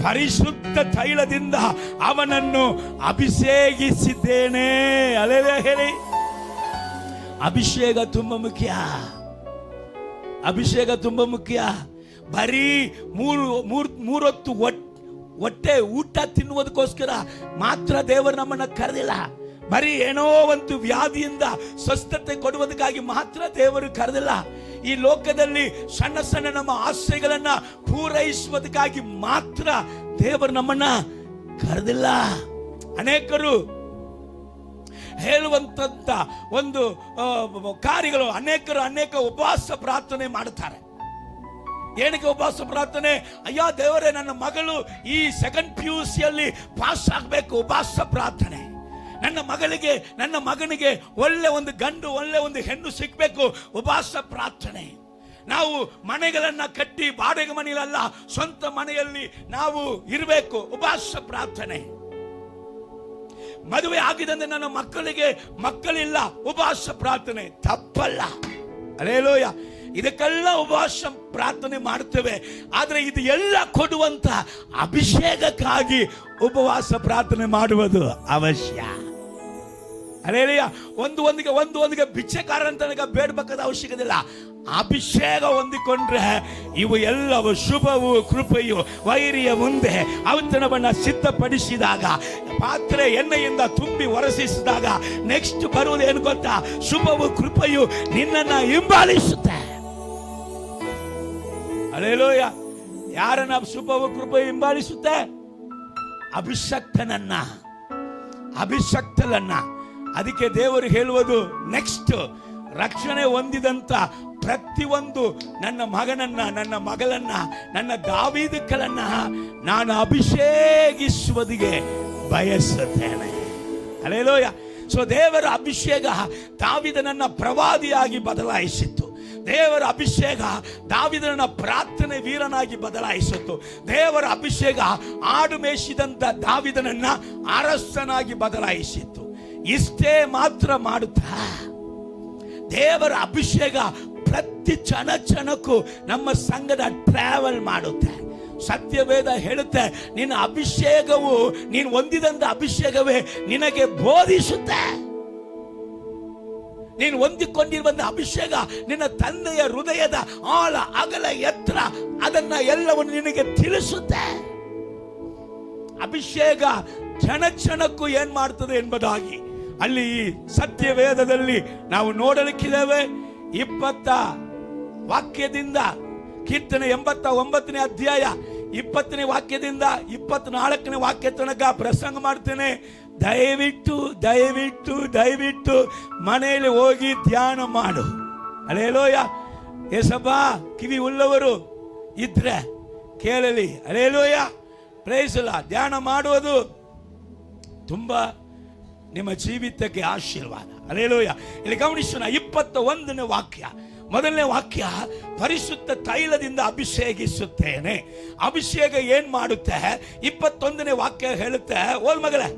ಪರಿಶುದ್ಧ ತೈಲದಿಂದ ಅವನನ್ನು ಅಭಿಷೇಕಿಸಿದ್ದೇನೆ. ಅಲ್ಲೇಲೂಯಾ ಹೇಳಿ. ಅಭಿಷೇಕ ತುಂಬಾ ಮುಖ್ಯ. ಅಭಿಷೇಕ ತುಂಬಾ ಮುಖ್ಯ. ಬರೀ ಮೂರೊತ್ತು ಹೊಟ್ಟೆ ಊಟ ತಿನ್ನುವುದಕ್ಕೋಸ್ಕರ ಮಾತ್ರ ದೇವರು ನಮ್ಮನ್ನ ಕರೆದಿಲ್ಲ. ಬರೀ ಏನೋ ಒಂದು ವ್ಯಾಧಿಯಿಂದ ಸ್ವಸ್ಥತೆ ಕೊಡುವುದಕ್ಕಾಗಿ ಮಾತ್ರ ದೇವರು ಕರೆದಿಲ್ಲ. ಈ ಲೋಕದಲ್ಲಿ ಸಣ್ಣ ಸಣ್ಣ ನಮ್ಮ ಆಸೆಗಳನ್ನ ಪೂರೈಸುವುದಕ್ಕಾಗಿ ಮಾತ್ರ ದೇವರು ನಮ್ಮನ್ನ ಕರೆದಿಲ್ಲ. ಅನೇಕರು ಹೇಳುವಂತ ಒಂದು ಕಾರ್ಯಗಳು, ಅನೇಕ ಉಪವಾಸ ಪ್ರಾರ್ಥನೆ ಮಾಡುತ್ತಾರೆ. ಏನಕ್ಕೆ ಉಪವಾಸ ಪ್ರಾರ್ಥನೆ? ಅಯ್ಯೋ ದೇವರೇ, ನನ್ನ ಮಗಳು ಈ ಸೆಕೆಂಡ್ PUC ಪಾಸ್ ಆಗಬೇಕು, ಉಪವಾಸ ಪ್ರಾರ್ಥನೆ. ನನ್ನ ಮಗನಿಗೆ ಒಳ್ಳೆ ಒಂದು ಗಂಡು, ಒಳ್ಳೆ ಒಂದು ಹೆಣ್ಣು ಸಿಗಬೇಕು, ಉಪವಾಸ ಪ್ರಾರ್ಥನೆ. ನಾವು ಮನೆಗಳನ್ನ ಕಟ್ಟಿ ಬಾಡಿಗೆ ಮನೆಯಲ್ಲ, ಸ್ವಂತ ಮನೆಯಲ್ಲಿ ನಾವು ಇರಬೇಕು, ಉಪವಾಸ ಪ್ರಾರ್ಥನೆ. ಮದುವೆ ಆಗಿದಂತೆ ನನ್ನ ಮಕ್ಕಳಿಲ್ಲ, ಉಪವಾಸ ಪ್ರಾರ್ಥನೆ. ತಪ್ಪಲ್ಲ. ಹಲ್ಲೆಲೂಯಾ. ಇದಕ್ಕೆಲ್ಲ ಉಪವಾಸ ಪ್ರಾರ್ಥನೆ ಮಾಡುತ್ತೇವೆ. ಆದರೆ ಇದು ಎಲ್ಲ ಕೊಡುವಂತ ಅಭಿಷೇಕಕ್ಕಾಗಿ ಉಪವಾಸ ಪ್ರಾರ್ಥನೆ ಮಾಡುವುದು ಅವಶ್ಯ. ಹಲ್ಲೆಲೂಯಾ. ಒಂದಿಗೆ ಭಿಕ್ಷೆಕಾರ ಅಂತ ಬೇಡಬೇಕಾದ ಅವಶ್ಯಕತೆ ಇಲ್ಲ. ಅಭಿಷೇಕ ಹೊಂದಿಕೊಂಡ್ರೆ ಇವು ಎಲ್ಲವೂ ಶುಭವು ಕೃಪೆಯು ವೈರಿಯ ಮುಂದೆ ಔತಣವನ್ನ ಸಿದ್ಧಪಡಿಸಿದಾಗ, ಪಾತ್ರೆ ಎಣ್ಣೆಯಿಂದ ತುಂಬಿ ಹೊರಸಿಸಿದಾಗ ನೆಕ್ಸ್ಟ್ ಬರುವುದೇನು ಗೊತ್ತಾ? ಶುಭವು ಕೃಪೆಯು ನಿನ್ನನ್ನ ಹಿಂಬಾಲಿಸುತ್ತೆ. ಹಲ್ಲೆಲೂಯಾ. ಯಾರನ್ನ ಶುಭವು ಕೃಪೆಯು ಹಿಂಬಾಲಿಸುತ್ತೆ? ಅಭಿಷಕ್ತನನ್ನ. ಅದಕ್ಕೆ ದೇವರು ಹೇಳುವುದು, ನೆಕ್ಸ್ಟ್ ರಕ್ಷಣೆ ಹೊಂದಿದಂತ ಪ್ರತಿಯೊಂದು ನನ್ನ ಮಗನನ್ನ, ನನ್ನ ಮಗಳನ್ನ, ನನ್ನ ದಾವೀದಕಳನ್ನ ನಾನು ಅಭಿಷೇಕಿಸುವುದಿಗೆ ಬಯಸುತ್ತೇನೆ. ಹಲ್ಲೆಲೂಯಾ. ಸೊ ದೇವರ ಅಭಿಷೇಕ ದಾವೀದನನ್ನ ಪ್ರವಾದಿಯಾಗಿ ಬದಲಾಯಿಸಿತ್ತು. ದೇವರ ಅಭಿಷೇಕ ದಾವೀದನನ್ನ ಪ್ರಾರ್ಥನೆ ವೀರನಾಗಿ ಬದಲಾಯಿಸಿತ್ತು. ದೇವರ ಅಭಿಷೇಕ ಆಡು ಮೇಯಿಸಿದಂತ ದಾವೀದನನ್ನ ಅರಸನಾಗಿ ಬದಲಾಯಿಸಿತ್ತು. ಇಷ್ಟೇ ಮಾತ್ರ ಮಾಡುತ್ತಾ ದೇವರ ಅಭಿಷೇಕ ಪ್ರತಿ ಕ್ಷಣಕ್ಕೂ ನಮ್ಮ ಸಂಘದ ಟ್ರಾವೆಲ್ ಮಾಡುತ್ತೆ. ಸತ್ಯವೇದ ಹೇಳುತ್ತೆ, ನಿನ್ನ ಅಭಿಷೇಕವು, ನೀನು ಹೊಂದಿದಂತ ಅಭಿಷೇಕವೇ ನಿನಗೆ ಬೋಧಿಸುತ್ತೆ. ನೀನು ಹೊಂದಿಕೊಂಡಿರುವಂತ ಅಭಿಷೇಕ ನಿನ್ನ ತಂದೆಯ ಹೃದಯದ ಆಳ ಅಗಲ ಎತ್ತರ ಅದನ್ನ ಎಲ್ಲವನ್ನು ನಿನಗೆ ತಿಳಿಸುತ್ತೆ. ಅಭಿಷೇಕ ಕ್ಷಣಕ್ಕೂ ಏನ್ ಮಾಡ್ತದೆ ಎಂಬುದಾಗಿ ಅಲ್ಲಿ ಸತ್ಯವೇದದಲ್ಲಿ ನಾವು ನೋಡಲಿಕ್ಕಿದ್ದೇವೆ. 20 ವಾಕ್ಯದಿಂದ, ಕೀರ್ತನೆ 89ನೇ ಅಧ್ಯಾಯ 20ನೇ ವಾಕ್ಯದಿಂದ 24ನೇ ವಾಕ್ಯ ತನಕ ಪ್ರಸಂಗ ಮಾಡ್ತೇನೆ. ದಯವಿಟ್ಟು ಮನೆಯಲ್ಲಿ ಹೋಗಿ ಧ್ಯಾನ ಮಾಡು. ಹಲ್ಲೆಲೂಯಾ. ಏಸಪ್ಪ, ಕಿವಿ ಉಳ್ಳವರು ಇದ್ರೆ ಕೇಳಲಿ. ಹಲ್ಲೆಲೂಯಾ. Praise the lord. ಧ್ಯಾನ ಮಾಡುವುದು ತುಂಬಾ ನಿಮ್ಮ ಜೀವಿತಕ್ಕೆ ಆಶೀರ್ವಾದ. ಹಲ್ಲೆಲೂಯಾ. ಇಲ್ಲಿ ಗಮನಿಸೋಣ. 21ನೇ ವಾಕ್ಯ, ಮೊದಲನೇ ವಾಕ್ಯ, ಪರಿಶುದ್ಧ ತೈಲದಿಂದ ಅಭಿಷೇಕಿಸುತ್ತೇನೆ. ಅಭಿಷೇಕ ಏನ್ ಮಾಡುತ್ತೆ? 21ನೇ ವಾಕ್ಯ ಹೇಳುತ್ತೆ, ಓದ್ ಮಗಳೇ,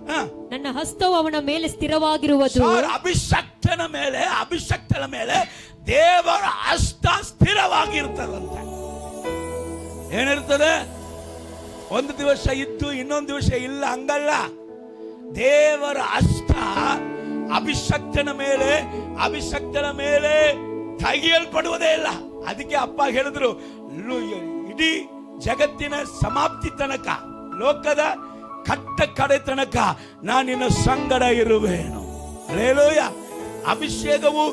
ನನ್ನ ಹಸ್ತವು ಅವನ ಮೇಲೆ ಸ್ಥಿರವಾಗಿರುವುದು. ಅಭಿಷಕ್ತನ ಮೇಲೆ ದೇವರ ಹಸ್ತ ಸ್ಥಿರವಾಗಿರ್ತದಂತೆ. ಏನಿರ್ತದೆ? ಒಂದು ದಿವಸ ಇದ್ದು ಇನ್ನೊಂದು ದಿವಸ ಇಲ್ಲ, ಹಂಗಲ್ಲ. ದೇವರ ಹಸ್ತ ಅಭಿಷಕ್ತನ ಮೇಲೆ ತೆಗೆಯಲ್ಪಡುವುದೇ ಇಲ್ಲ. ಅದಕ್ಕೆ ಅಪ್ಪ ಹೇಳಿದ್ರು, ಇಡೀ ಜಗತ್ತಿನ ಸಮಾಪ್ತಿ ತನಕ, ಲೋಕದ ಕಡೆ ತನಕ ನಾನು ನಿನ್ನ ಸಂಗಡ ಇರುವೆನು. ಹಲ್ಲೆಲೂಯಾ. ಅಭಿಷೇಕವು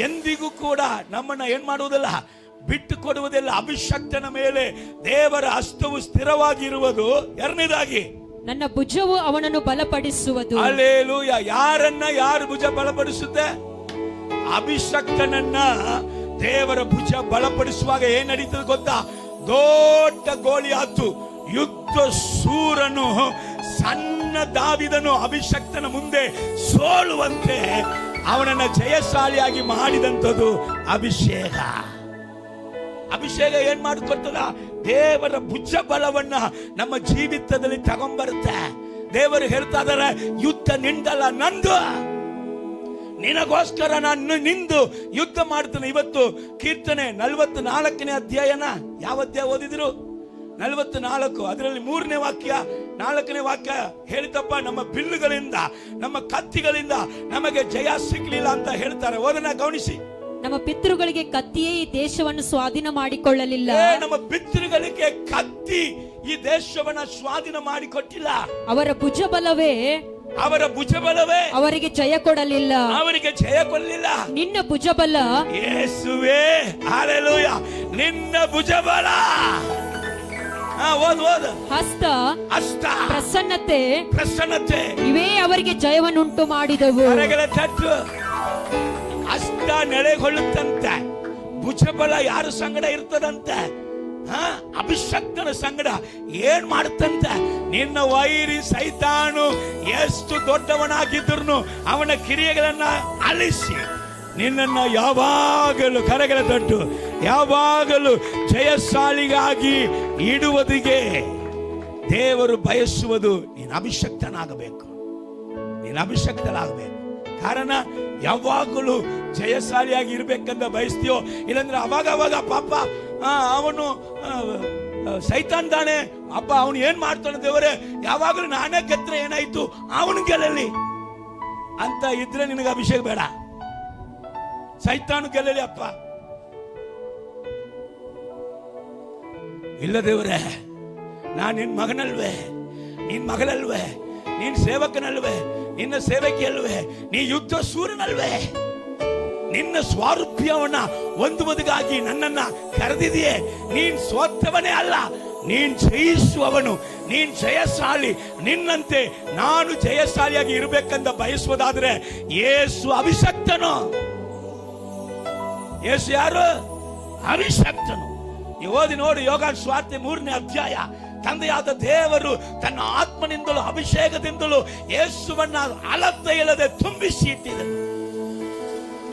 ಎಂದಿಗೂ ಕೂಡ ನಮ್ಮನ್ನ ಏನ್ ಮಾಡುವುದಿಲ್ಲ, ಬಿಟ್ಟು ಕೊಡುವುದಿಲ್ಲ. ಅಭಿಷಕ್ತನ ಮೇಲೆ ದೇವರ ಹಸ್ತವು ಸ್ಥಿರವಾಗಿರುವುದು. ಎರಡನೇದಾಗಿ, ನನ್ನ ಭುಜವು ಅವನನ್ನು ಬಲಪಡಿಸುವುದು. ಹಲ್ಲೆಲೂಯಾ. ಯಾರು ಭುಜ ಬಲಪಡಿಸುತ್ತೆ? ಅಭಿಷಕ್ತನನ್ನ ದೇವರ ಭುಜ ಬಲಪಡಿಸುವಾಗ ಏನ್ ನಡೀತದೆ ಗೊತ್ತಾ? ದೊಡ್ಡ ಗೋಲಿಯಾತು ಯುದ್ಧ ಸೂರನು ಸಣ್ಣ ದಾವಿದನು ಅಭಿಷಕ್ತನ ಮುಂದೆ ಸೋಲುವಂತೆ ಅವನನ್ನ ಜಯಶಾಲಿಯಾಗಿ ಮಾಡಿದಂಥದ್ದು ಅಭಿಷೇಕ. ಅಭಿಷೇಕ ಏನ್ ಮಾಡಿಕೊಡ್ತದ? ದೇವರ ಭುಜ ಬಲವನ್ನ ನಮ್ಮ ಜೀವಿತದಲ್ಲಿ ತಗೊಂಡ್ಬರುತ್ತೆ. ದೇವರು ಹೇಳ್ತಾ ಇದ್ದಾರೆ, ಯುದ್ಧ ನಿಂದಲ್ಲ, ನಂದು. ನಿನಗೋಸ್ಕರ ನಾನು ನಿಂದು ಯುದ್ಧ ಮಾಡ್ತೇನೆ. ಇವತ್ತು ಕೀರ್ತನೆ 44ನೇ ಅಧ್ಯಾಯನ ಯಾವ ಅಧ್ಯಾಯ ಓದಿದ್ರು? 44. ಅದರಲ್ಲಿ 3ನೇ ವಾಕ್ಯ 4ನೇ ವಾಕ್ಯ ಹೇಳಿತಪ್ಪ, ನಮ್ಮ ಬಿಲ್ಲುಗಳಿಂದ ನಮ್ಮ ಕತ್ತಿಗಳಿಂದ ನಮಗೆ ಜಯ ಸಿಗ್ಲಿಲ್ಲ ಅಂತ ಹೇಳ್ತಾರೆ. ಓದನ್ನ ಗಮನಿಸಿ. ನಮ್ಮ ಪಿತೃಗಳಿಗೆ ಕತ್ತಿಯೇ ಈ ದೇಶವನ್ನು ಸ್ವಾಧೀನ ಮಾಡಿಕೊಳ್ಳಲಿಲ್ಲ. ನಮ್ಮ ಪಿತೃಗಳಿಗೆ ಕತ್ತಿ ಈ ದೇಶವನ್ನ ಸ್ವಾಧೀನ ಮಾಡಿಕೊಟ್ಟಿಲ್ಲ. ಅವರ ಭುಜಬಲವೇ ಅವರಿಗೆ ಜಯ ಕೊಡಲಿಲ್ಲ. ನಿನ್ನ ಭುಜಬಲ ಯೇಸುವೇ, ಹಲ್ಲೆಲೂಯ, ನಿನ್ನ ಭುಜಬಲ. ಓದು. ಹಸ್ತ ಪ್ರಸನ್ನತೆ ಇವೇ ಅವರಿಗೆ ಜಯವನ್ನುಂಟು ಮಾಡಿದವು. ಹಸ್ತ ನೆಲೆಗೊಳ್ಳುತ್ತಂತೆ, ಭುಜಬಲ ಯಾರ ಸಂಗಡ ಇರ್ತದಂತೆ? ಅಭಿಷಕ್ತನ ಸಂಗಡ. ಏನ್ ಮಾಡುತ್ತಂತೆ? ನಿನ್ನ ವೈರಿ ಸೈತಾನು ಎಷ್ಟು ದೊಡ್ಡವನಾಗಿದ್ರು ಅವನ ಕ್ರಿಯೆಗಳನ್ನ ಅಳಿಸಿ ನಿನ್ನನ್ನ ಯಾವಾಗಲೂ ಕರಗಳ ದೊಡ್ಡ ಯಾವಾಗಲೂ ಜಯಶಾಲಿಗಾಗಿ ಇಡುವುದಿಗೆ ದೇವರು ಬಯಸುವುದು ನೀನು ಅಭಿಷಕ್ತನಾಗಬೇಕು. ಕಾರಣ ಯಾವಾಗಲೂ ಜಯಶಾಲಿಯಾಗಿ ಇರ್ಬೇಕಂತ ಬಯಸ್ತೀಯೋ, ಇಲ್ಲಂದ್ರೆ ಅವಾಗ ಪಾಪ ಅವನು ಸೈತಾನ್ ತಾನೆ ಅಪ್ಪ, ಅವನು ಏನ್ ಮಾಡ್ತಾನೆ ದೇವರೇ, ಯಾವಾಗಲೂ ನಾನೇ ಗೆದ್ರೆ ಏನಾಯ್ತು, ಅವನು ಗೆಲ್ಲಲಿ ಅಂತ ಇದ್ರೆ ನಿನಗೆ ಅಭಿಷೇಕ ಬೇಡ. ಸೈತಾನು ಗೆಲ್ಲಲಿ ಅಪ್ಪ. ಇಲ್ಲ ದೇವರೇ, ನಾನು ನಿನ್ ಮಗನಲ್ವೇ, ನಿನ್ ಮಗಳಲ್ವೇ, ನಿನ್ ಸೇವಕನಲ್ವೇ, ನಿನ್ನ ಸೇವಕಿಯಲ್ವೇ, ನೀ ಯುದ್ಧ ಸೂರನಲ್ವೇ, ನಿನ್ನ ಸ್ವಾರೂಪ್ಯವನ್ನ ಹೊಂದುವುದಕ್ಕಾಗಿ ನನ್ನನ್ನ ಕರೆದಿದೆಯೇ. ನೀನ್ ಸೋತವನೇ ಅಲ್ಲ, ನೀನ್ ಜಯಿಸುವವನು, ನೀನ್ ಜಯಶಾಲಿ. ನಿನ್ನಂತೆ ನಾನು ಜಯಶಾಲಿಯಾಗಿ ಇರಬೇಕಂತ ಬಯಸುವುದಾದ್ರೆ ಯೇಸು ಅಭಿಷಕ್ತನು. ಯೇಸು ಯಾರು? ಅಭಿಷಕ್ತನು. ನೀವು ಓದಿ ನೋಡಿ, ಯೋಹಾನ ಸುವಾರ್ತೆ 3ನೇ ಅಧ್ಯಾಯ. ತಂದೆಯಾದ ದೇವರು ತನ್ನ ಆತ್ಮನಿಂದಲೂ ಅಭಿಷೇಕದಿಂದಲೂ ಯೇಸುವನ್ನ ಅಳತೆ ಇಲ್ಲದೆ ತುಂಬಿಸಿ ಇಟ್ಟಿದ್ದನು.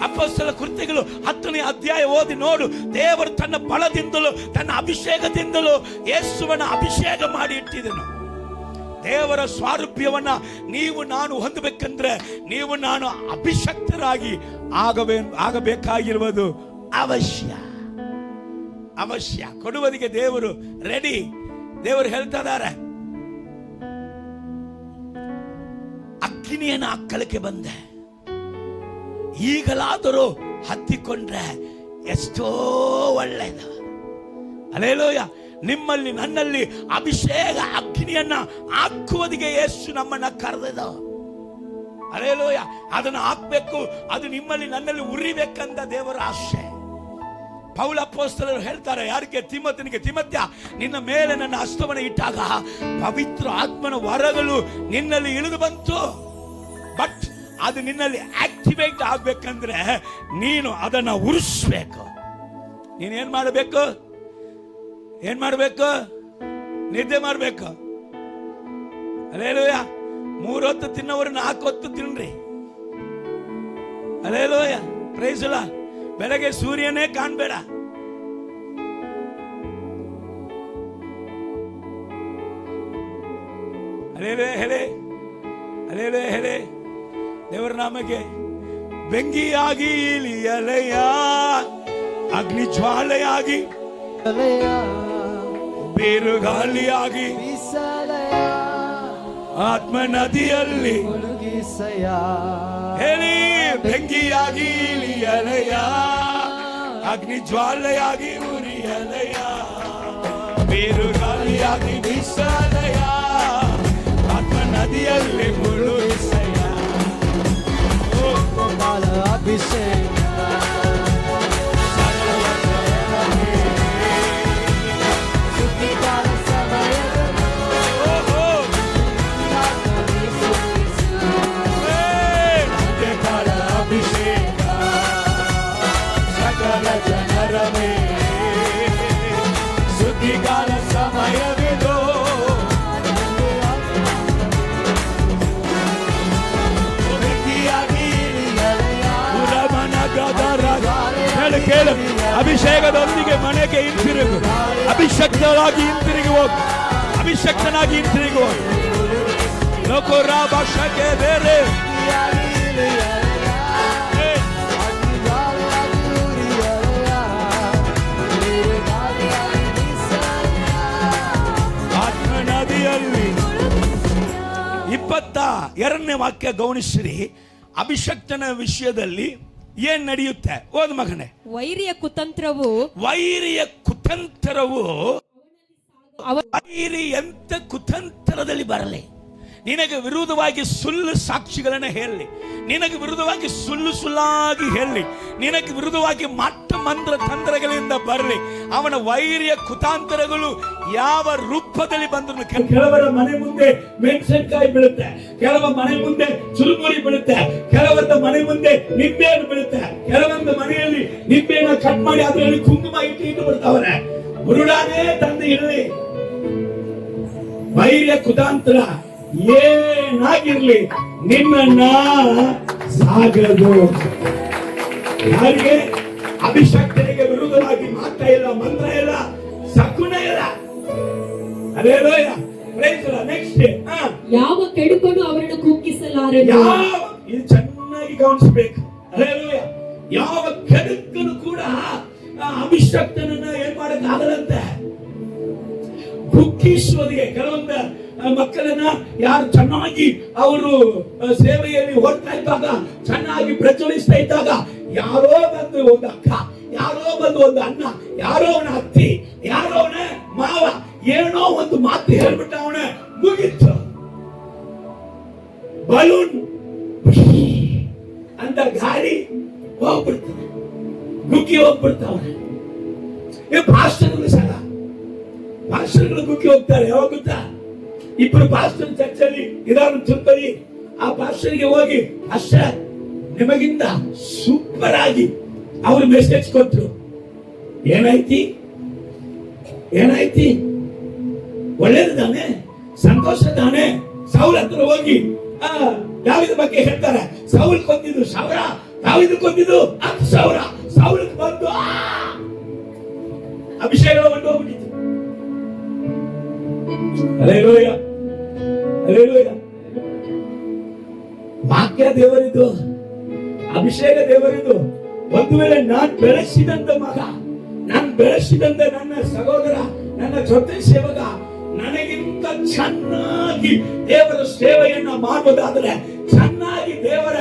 ಅಪೊಸ್ತಲರ ಕೃತ್ಯಗಳು 10ನೇ ಅಧ್ಯಾಯ ಓದಿ ನೋಡು. ದೇವರು ತನ್ನ ಬಲದಿಂದಲೂ ತನ್ನ ಅಭಿಷೇಕದಿಂದಲೂ ಯೇಸುವನ್ನ ಅಭಿಷೇಕ ಮಾಡಿ ಇಟ್ಟಿದ್ದನು. ದೇವರ ಸ್ವಾರೂಪ್ಯವನ್ನ ನೀವು ನಾನು ಹೊಂದಬೇಕಂದ್ರೆ ನೀವು ನಾನು ಅಭಿಷಕ್ತರಾಗಿ ಆಗಬೇಕಾಗಿರುವುದು ಅವಶ್ಯ. ಕೊಡುವುದಕ್ಕೆ ದೇವರು ರೆಡಿ. ದೇವರು ಹೇಳ್ತಾ ಇದ್ದಾರೆ, ಅಗ್ನಿಯನ್ನು ಅಕ್ಕಳಿಕೆ ಬಂದೆ, ಈಗಲಾದರೂ ಹತ್ತಿಕೊಂಡ್ರೆ ಎಷ್ಟೋ ಒಳ್ಳೆಯದು. ಹಲ್ಲೆಲೂಯಾ. ನಿಮ್ಮಲ್ಲಿ ನನ್ನಲ್ಲಿ ಅಭಿಷೇಕ ಅಗ್ನಿಯನ್ನ ಹಾಕುವುದಕ್ಕೆ ಯೇಸು ನಮ್ಮನ್ನ ಕರೆದ. ಹಲ್ಲೆಲೂಯಾ. ಅದನ್ನು ಹಾಕ್ಬೇಕು, ಅದು ನಿಮ್ಮಲ್ಲಿ ನನ್ನಲ್ಲಿ ಉರಿಬೇಕಂತ ದೇವರ ಆಶೆ. ಪೌಲ ಅಪೊಸ್ತಲರು ಹೇಳ್ತಾರೆ ಯಾರಿಗೆ? ತಿಮೋಥನಿಗೆ, ತಿಮೋಥ್ಯ, ನಿನ್ನ ಮೇಲೆ ನನ್ನ ಹಸ್ತವನ್ನು ಇಟ್ಟಾಗ ಪವಿತ್ರ ಆತ್ಮನ ವರಗಳು ನಿನ್ನಲ್ಲಿ ಇಳಿದು ಬಂತು. ಬಟ್ ಅದು ನಿನ್ನಲ್ಲಿ ಆಕ್ಟಿವೇಟ್ ಆಗ್ಬೇಕಂದ್ರೆ ನೀನು ಅದನ್ನ ಉರಿಸ್ಬೇಕು. ನೀನೇನ್ ಮಾಡಬೇಕು? ನಿದ್ದೆ ಮಾಡಬೇಕು. ಹಲ್ಲೆಲೂಯಾ. 3 ಹೊತ್ತು ತಿನ್ನೋರು 4 ಹೊತ್ತು ತಿನ್ರಿ. ಹಲ್ಲೆಲೂಯಾ. Praise the lord. ಬೆಳಗ್ಗೆ ಸೂರ್ಯನೇ ಕಾಣಬೇಡ. ಹೇಳೆ ದೇವರ ನಾಮಕ್ಕೆ. ಬೆಂಕಿಯಾಗಿ ಇಳಿಯಲೆಯ, ಅಗ್ನಿ ಜ್ವಾಲೆಯಾಗಿ, ಬೇರುಗಾಳಿಯಾಗಿ, ಆತ್ಮ ನದಿಯಲ್ಲಿ ಹೇಳಿ. ಬೆಂಕಿಯಾಗಿ ಇಳಿಯಲೆಯ, ಅಗ್ನಿ ಜ್ವಾಲೆಯಾಗಿ ಉರಿಯಲೆಯ, ಬೇರುಗಾಳಿಯಾಗಿ ಬೀಸಲೆಯ, ಆತ್ಮ ನದಿಯಲ್ಲಿ ಮುಳುಗಿಸೆಯ. ಅಭಿಷೇಕ ಸುದ್ದಿಗಾಲ ಸಮಯವಿದೋ. ಕೇಳು, ಅಭಿಷೇಕದೊಂದಿಗೆ ಮನೆಗೆ ಹಿಂತಿರುಗು. ಅಭಿಷಕ್ತನಾಗಿ ಹಿಂತಿರುಗಿ ಹೋಗು. ಅಭಿಷಕ್ತನಾಗಿ ಹಿಂತಿರುಗಿ ಹೋಗು. ಲೋಕೋರಾ ಭಾಷೆಗೆ ಬೇರೆ 22ನೇ ವಾಕ್ಯ ಗಮನಿಸಿರಿ. ಅಭಿಷಕ್ತನ ವಿಷಯದಲ್ಲಿ ಏನ್ ನಡೆಯುತ್ತೆ? ಓದ್ ಮಗನೇ. ವೈರಿಯ ಕುತಂತ್ರವು ವೈರಿ ಎಂತ ಕುತಂತ್ರದಲ್ಲಿ ಬರಲಿ, ನಿನಗೆ ವಿರುದ್ಧವಾಗಿ ಸುಳ್ಳು ಸಾಕ್ಷಿಗಳನ್ನ ಹೇಳಲಿ, ನಿನಗೆ ವಿರುದ್ಧವಾಗಿ ಸುಳ್ಳಾಗಿ ಹೇಳಲಿ, ನಿನಗೆ ವಿರುದ್ಧವಾಗಿ ಮಂತ್ರ ತಂತ್ರಗಳಿಂದ ಬರಲಿ, ಅವನ ವೈರಿಯ ಕುತಾಂತರಗಳು ಯಾವ ರೂಪದಲ್ಲಿ ಬಂದ್ರು. ಕೆಲವರ ಮನೆ ಮುಂದೆ ಮೆಣಸಿನಕಾಯಿ ಬೀಳುತ್ತೆ, ಕೆಲವರ ಮನೆ ಮುಂದೆ ಚುರುಮುರಿ ಬೀಳುತ್ತೆ, ಕೆಲವರ ಮನೆ ಮುಂದೆ ನಿಂಬೆಹಣ್ಣು ಬೀಳುತ್ತೆ, ಕೆಲವೊಂದು ಮನೆಯಲ್ಲಿ ನಿಂಬೆಹಣ್ಣು ಕಟ್ ಮಾಡಿ ಅದರಲ್ಲಿ ಕುಂಕುಮ ಇಟ್ಟು ಬಿಡ್ತಾವನೆ. ಮುರುಡಾನೇ ತಂದೆ ಇರಲಿ, ವೈರ್ಯ ಕುತಾಂತರ ಏನಾಗಿರ್ಲಿ ನಿನ್ನನ್ನ ಸಾಗದು. ಯಾರಿಗೆ? ಅಭಿಷಕ್ತನಿಗೆ ವಿರುದ್ಧವಾಗಿ ಮಾತ್ರ ಇಲ್ಲ, ಮಂತ್ರ ಇಲ್ಲ, ಶಕುನ ಇಲ್ಲ. Hallelujah, praise the lord. Next, ಯಾವ ಕೆಡುಕನು ಅವರನ್ನು ಕುಗ್ಗಿಸಲಾರನು. ಇದು ಚೆನ್ನಾಗಿ ಗಮನಿಸಬೇಕು. ಹಲ್ಲೆಲೂಯಾ, ಯಾವ ಕೆಡುಕನು ಕೂಡ ಅಭಿಷಕ್ತನನ್ನ ಏನ್ ಮಾಡಕ್ಕಾಗದಂತೆ ಕುಗ್ಗಿಸುವುದಿಗೆ. ಕೆಲವೊಂದು ಮಕ್ಕಳನ್ನ ಯಾರು ಚೆನ್ನಾಗಿ ಅವರು ಸೇವೆಯಲ್ಲಿ ಹೋಗ್ತಾ ಇದ್ದಾಗ, ಚೆನ್ನಾಗಿ ಪ್ರಜ್ವಲಿಸ್ತಾ ಇದ್ದಾಗ, ಯಾರೋ ಬಂದು ಒಂದು ಅಕ್ಕ, ಯಾರೋ ಬಂದು ಒಂದು ಅಣ್ಣ, ಯಾರೋ ಅವನ ಅತ್ತಿ, ಯಾರೋ ಅವನ ಮಾವ ಏನೋ ಒಂದು ಮಾತು ಹೇಳ್ಬಿಟ್ಟ, ಅವನ ಮುಗಿತ್ತು, ಬಲೂನ್ ಅಂತ ಗಾಳಿ ಹೋಗ್ಬಿಡ್ತಾನೆ, ಗುಕ್ಕಿ ಹೋಗ್ಬಿಡ್ತಾವನೆ. ಪಾಸ್ಟರ್ಗಳು ಸಹ ಪಾಸ್ಟರ್ಗಳು ಗುಕ್ಕಿ ಹೋಗ್ತಾರೆ. ಯಾವಾಗ ಗೊತ್ತಾ? ಇಬ್ಬರು ಪಾಸ್ಟರ್ ಚರ್ಚಲ್ಲಿ ಇದಾರು ತಿಳ್ಕೊಳ್ಳಿ, ಆ ಪಾಸ್ಟರ್ಗೆ ಹೋಗಿ ಅಷ್ಟೇ ನಿಮಗಿಂತ ಸೂಪರ್ ಆಗಿ ಅವರು ಮೆಸೇಜ್ ಕೊಟ್ರು. ಏನಾಯ್ತಿ ಒಳ್ಳೇದು ತಾನೆ, ಸಂತೋಷ ತಾನೆ. ಸೌಲ್ ಹತ್ರ ಹೋಗಿ ದಾವೀದ ಬಗ್ಗೆ ಹೇಳ್ತಾರೆ. ಸೌಲ್ ಕೊಂದಿದ್ದು 1000, ದಾವೀದ ಕೊಂದಿದ್ದು 10,000. ಸೌಲ್ ಬಂದು ಅಭಿಷೇಕ ಹೋಗ್ಬಿಟ್ಟಿತ್ತು. Hallelujah, hallelujah. ವಾಕ್ಯ ದೇವರಿದು, ಅಭಿಷೇಕ ದೇವರಿದು. ಒಂದು ವೇಳೆ ನಾನು ಬೆಳೆಸಿದಂತ ಮಗ, ನಾನು ಬೆಳೆಸಿದಂತ ನನ್ನ ಸಹೋದರ, ನನ್ನ ಜೊತೆ ಸೇವಕ ನನಗಿಂತ ಚೆನ್ನಾಗಿ ದೇವರ ಸೇವೆಯನ್ನ ಮಾಡುವುದಾದ್ರೆ, ಚೆನ್ನಾಗಿ ದೇವರ